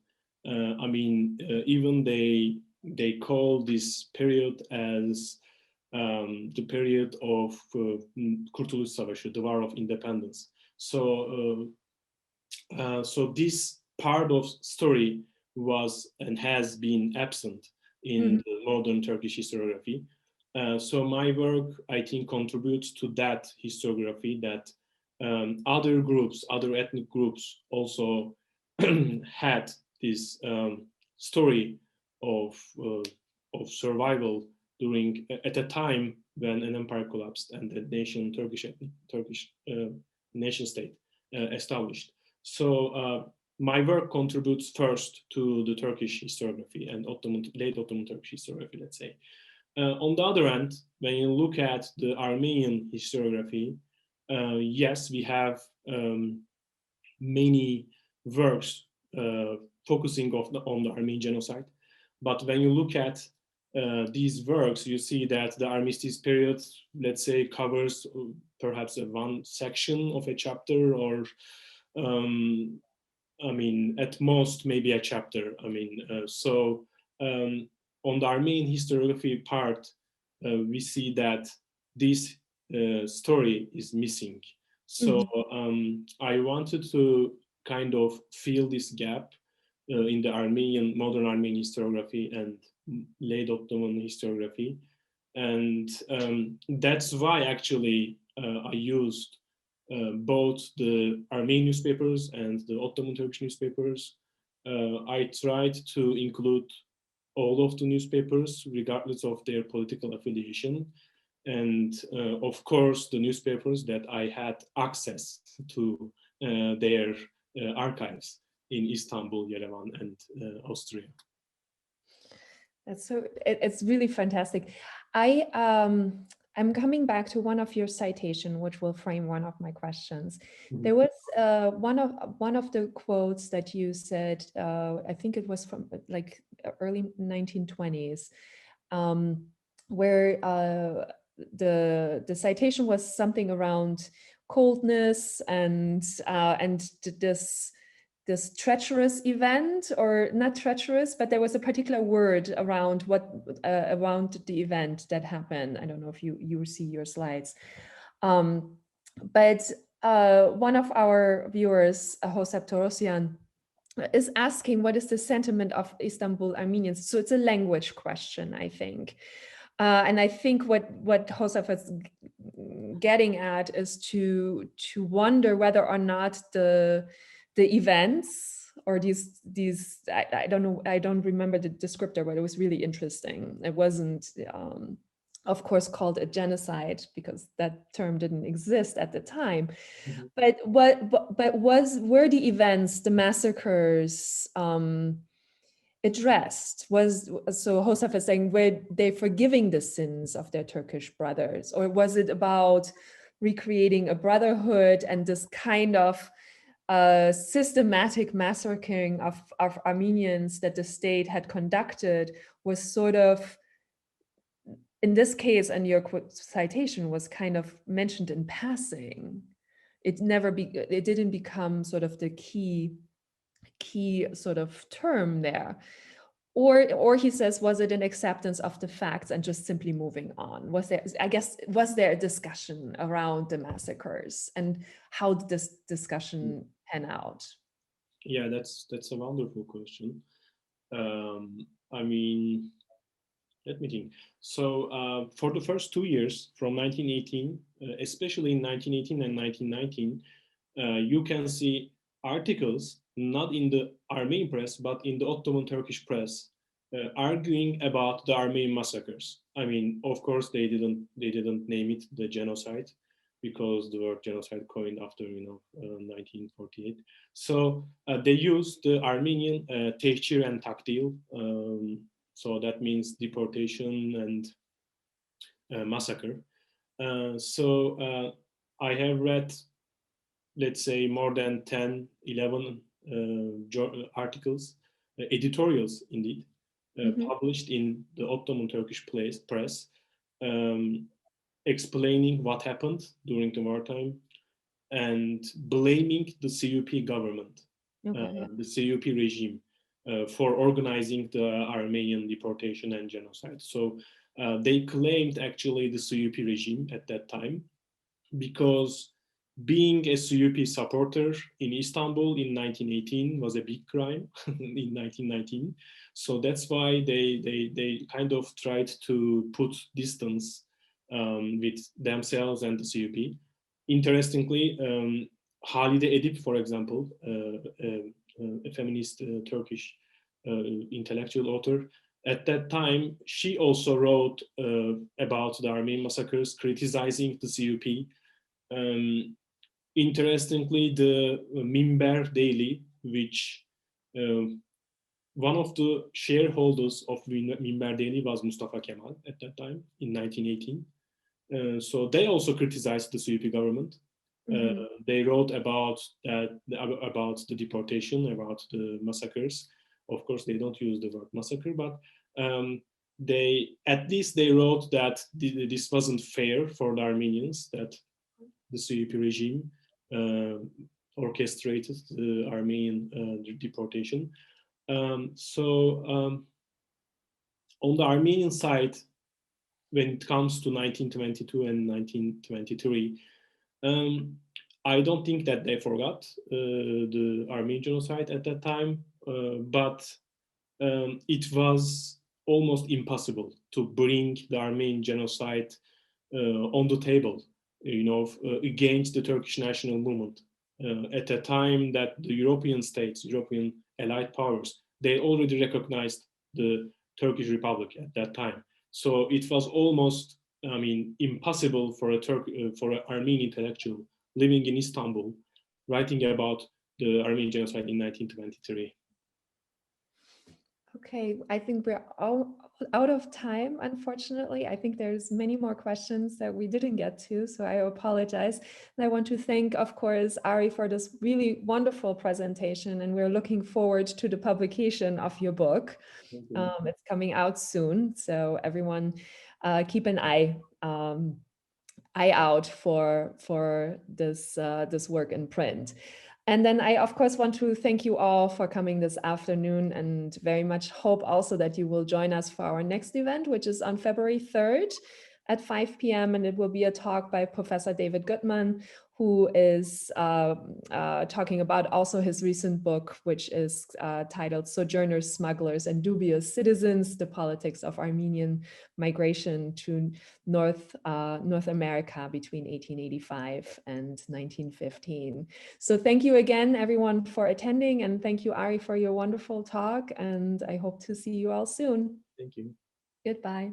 I mean, even they call this period as the period of Kurtuluş Savaşı, the War of Independence. So, so this part of story was and has been absent in the modern Turkish historiography. So my work, I think, contributes to that historiography, that other groups, other ethnic groups also had this story of survival during, at a time when an empire collapsed and the Turkish nation state established. So my work contributes first to the Turkish historiography and late Ottoman Turkish historiography, let's say. On the other hand, when you look at the Armenian historiography, yes, we have many works focusing on the Armenian genocide. But when you look at these works, you see that the Armistice period, let's say, covers perhaps one section of a chapter, or I mean, at most, maybe a chapter. I mean, on the Armenian historiography part, we see that this story is missing. So I wanted to kind of fill this gap in the modern Armenian historiography and late Ottoman historiography. And that's why actually I used both the Armenian newspapers and the Ottoman Turkish newspapers. I tried to include all of the newspapers, regardless of their political affiliation. And of course, the newspapers that I had access to their archives in Istanbul, Yerevan, and Austria. That's so, it's really fantastic. I'm coming back to one of your citation, which will frame one of my questions. Mm-hmm. There was one of the quotes that you said, I think it was from like early 1920s, where the citation was something around coldness and this treacherous event, or not treacherous, but there was a particular word around around the event that happened. I don't know if you see your slides, but one of our viewers, Josep Torosian, is asking what is the sentiment of Istanbul Armenians. So it's a language question, I think. And I think what Josep is getting at is to wonder whether or not the events or these I don't know, I don't remember the descriptor, but it was really interesting. It wasn't of course called a genocide because that term didn't exist at the time. Mm-hmm. But were the events, the massacres addressed? So Josef is saying, were they forgiving the sins of their Turkish brothers, or was it about recreating a brotherhood and this kind of systematic massacring of Armenians that the state had conducted was sort of, in this case, and your citation was kind of mentioned in passing. It didn't become sort of the key sort of term there. Or he says, was it an acceptance of the facts and just simply moving on? Was there a discussion around the massacres, and how did this discussion pan out? Yeah, that's a wonderful question. I mean, let me think. So for the first 2 years, from 1918, especially in 1918 and 1919, you can see articles, not in the Armenian press, but in the Ottoman Turkish press, arguing about the Armenian massacres. I mean, of course, they didn't name it the genocide, because the word genocide coined after 1948. So they used the Armenian tehcir and takdil. So that means deportation and massacre. So I have read, let's say, more than 10, 11 articles, editorials indeed, published in the Ottoman Turkish press, explaining what happened during the wartime and blaming the CUP government, the CUP regime, for organizing the Armenian deportation and genocide. So they claimed actually the CUP regime at that time, because being a CUP supporter in Istanbul in 1918 was a big crime in 1919. So that's why they kind of tried to put distance with themselves and the CUP. Interestingly, Halide Edip, for example, a feminist Turkish intellectual author, at that time, she also wrote about the Armenian massacres, criticizing the CUP. Interestingly, the Minber Daily, which one of the shareholders of Minber Daily was Mustafa Kemal at that time in 1918. So they also criticized the CUP government. They wrote about the deportation, about the massacres. Of course, they don't use the word massacre, but they wrote that this wasn't fair for the Armenians, that the CUP regime orchestrated the Armenian deportation. So on the Armenian side, when it comes to 1922 and 1923, I don't think that they forgot the Armenian genocide at that time, but it was almost impossible to bring the Armenian genocide on the table, against the Turkish national movement. At a time that the European states, European allied powers, they already recognized the Turkish Republic at that time. So it was almost, impossible for an Armenian intellectual living in Istanbul, writing about the Armenian genocide in 1923. Okay, I think we're all out of time, unfortunately. I think there's many more questions that we didn't get to, so I apologize. And I want to thank, of course, Ari for this really wonderful presentation, and we're looking forward to the publication of your book. It's coming out soon, so everyone keep an eye out for this work in print. And then I, of course, want to thank you all for coming this afternoon, and very much hope also that you will join us for our next event, which is on February 3rd at 5 p.m. And it will be a talk by Professor David Goodman, who is talking about also his recent book, which is titled Sojourners, Smugglers, and Dubious Citizens, the Politics of Armenian Migration to North America between 1885 and 1915. So thank you again, everyone, for attending, and thank you, Ari, for your wonderful talk, and I hope to see you all soon. Thank you. Goodbye.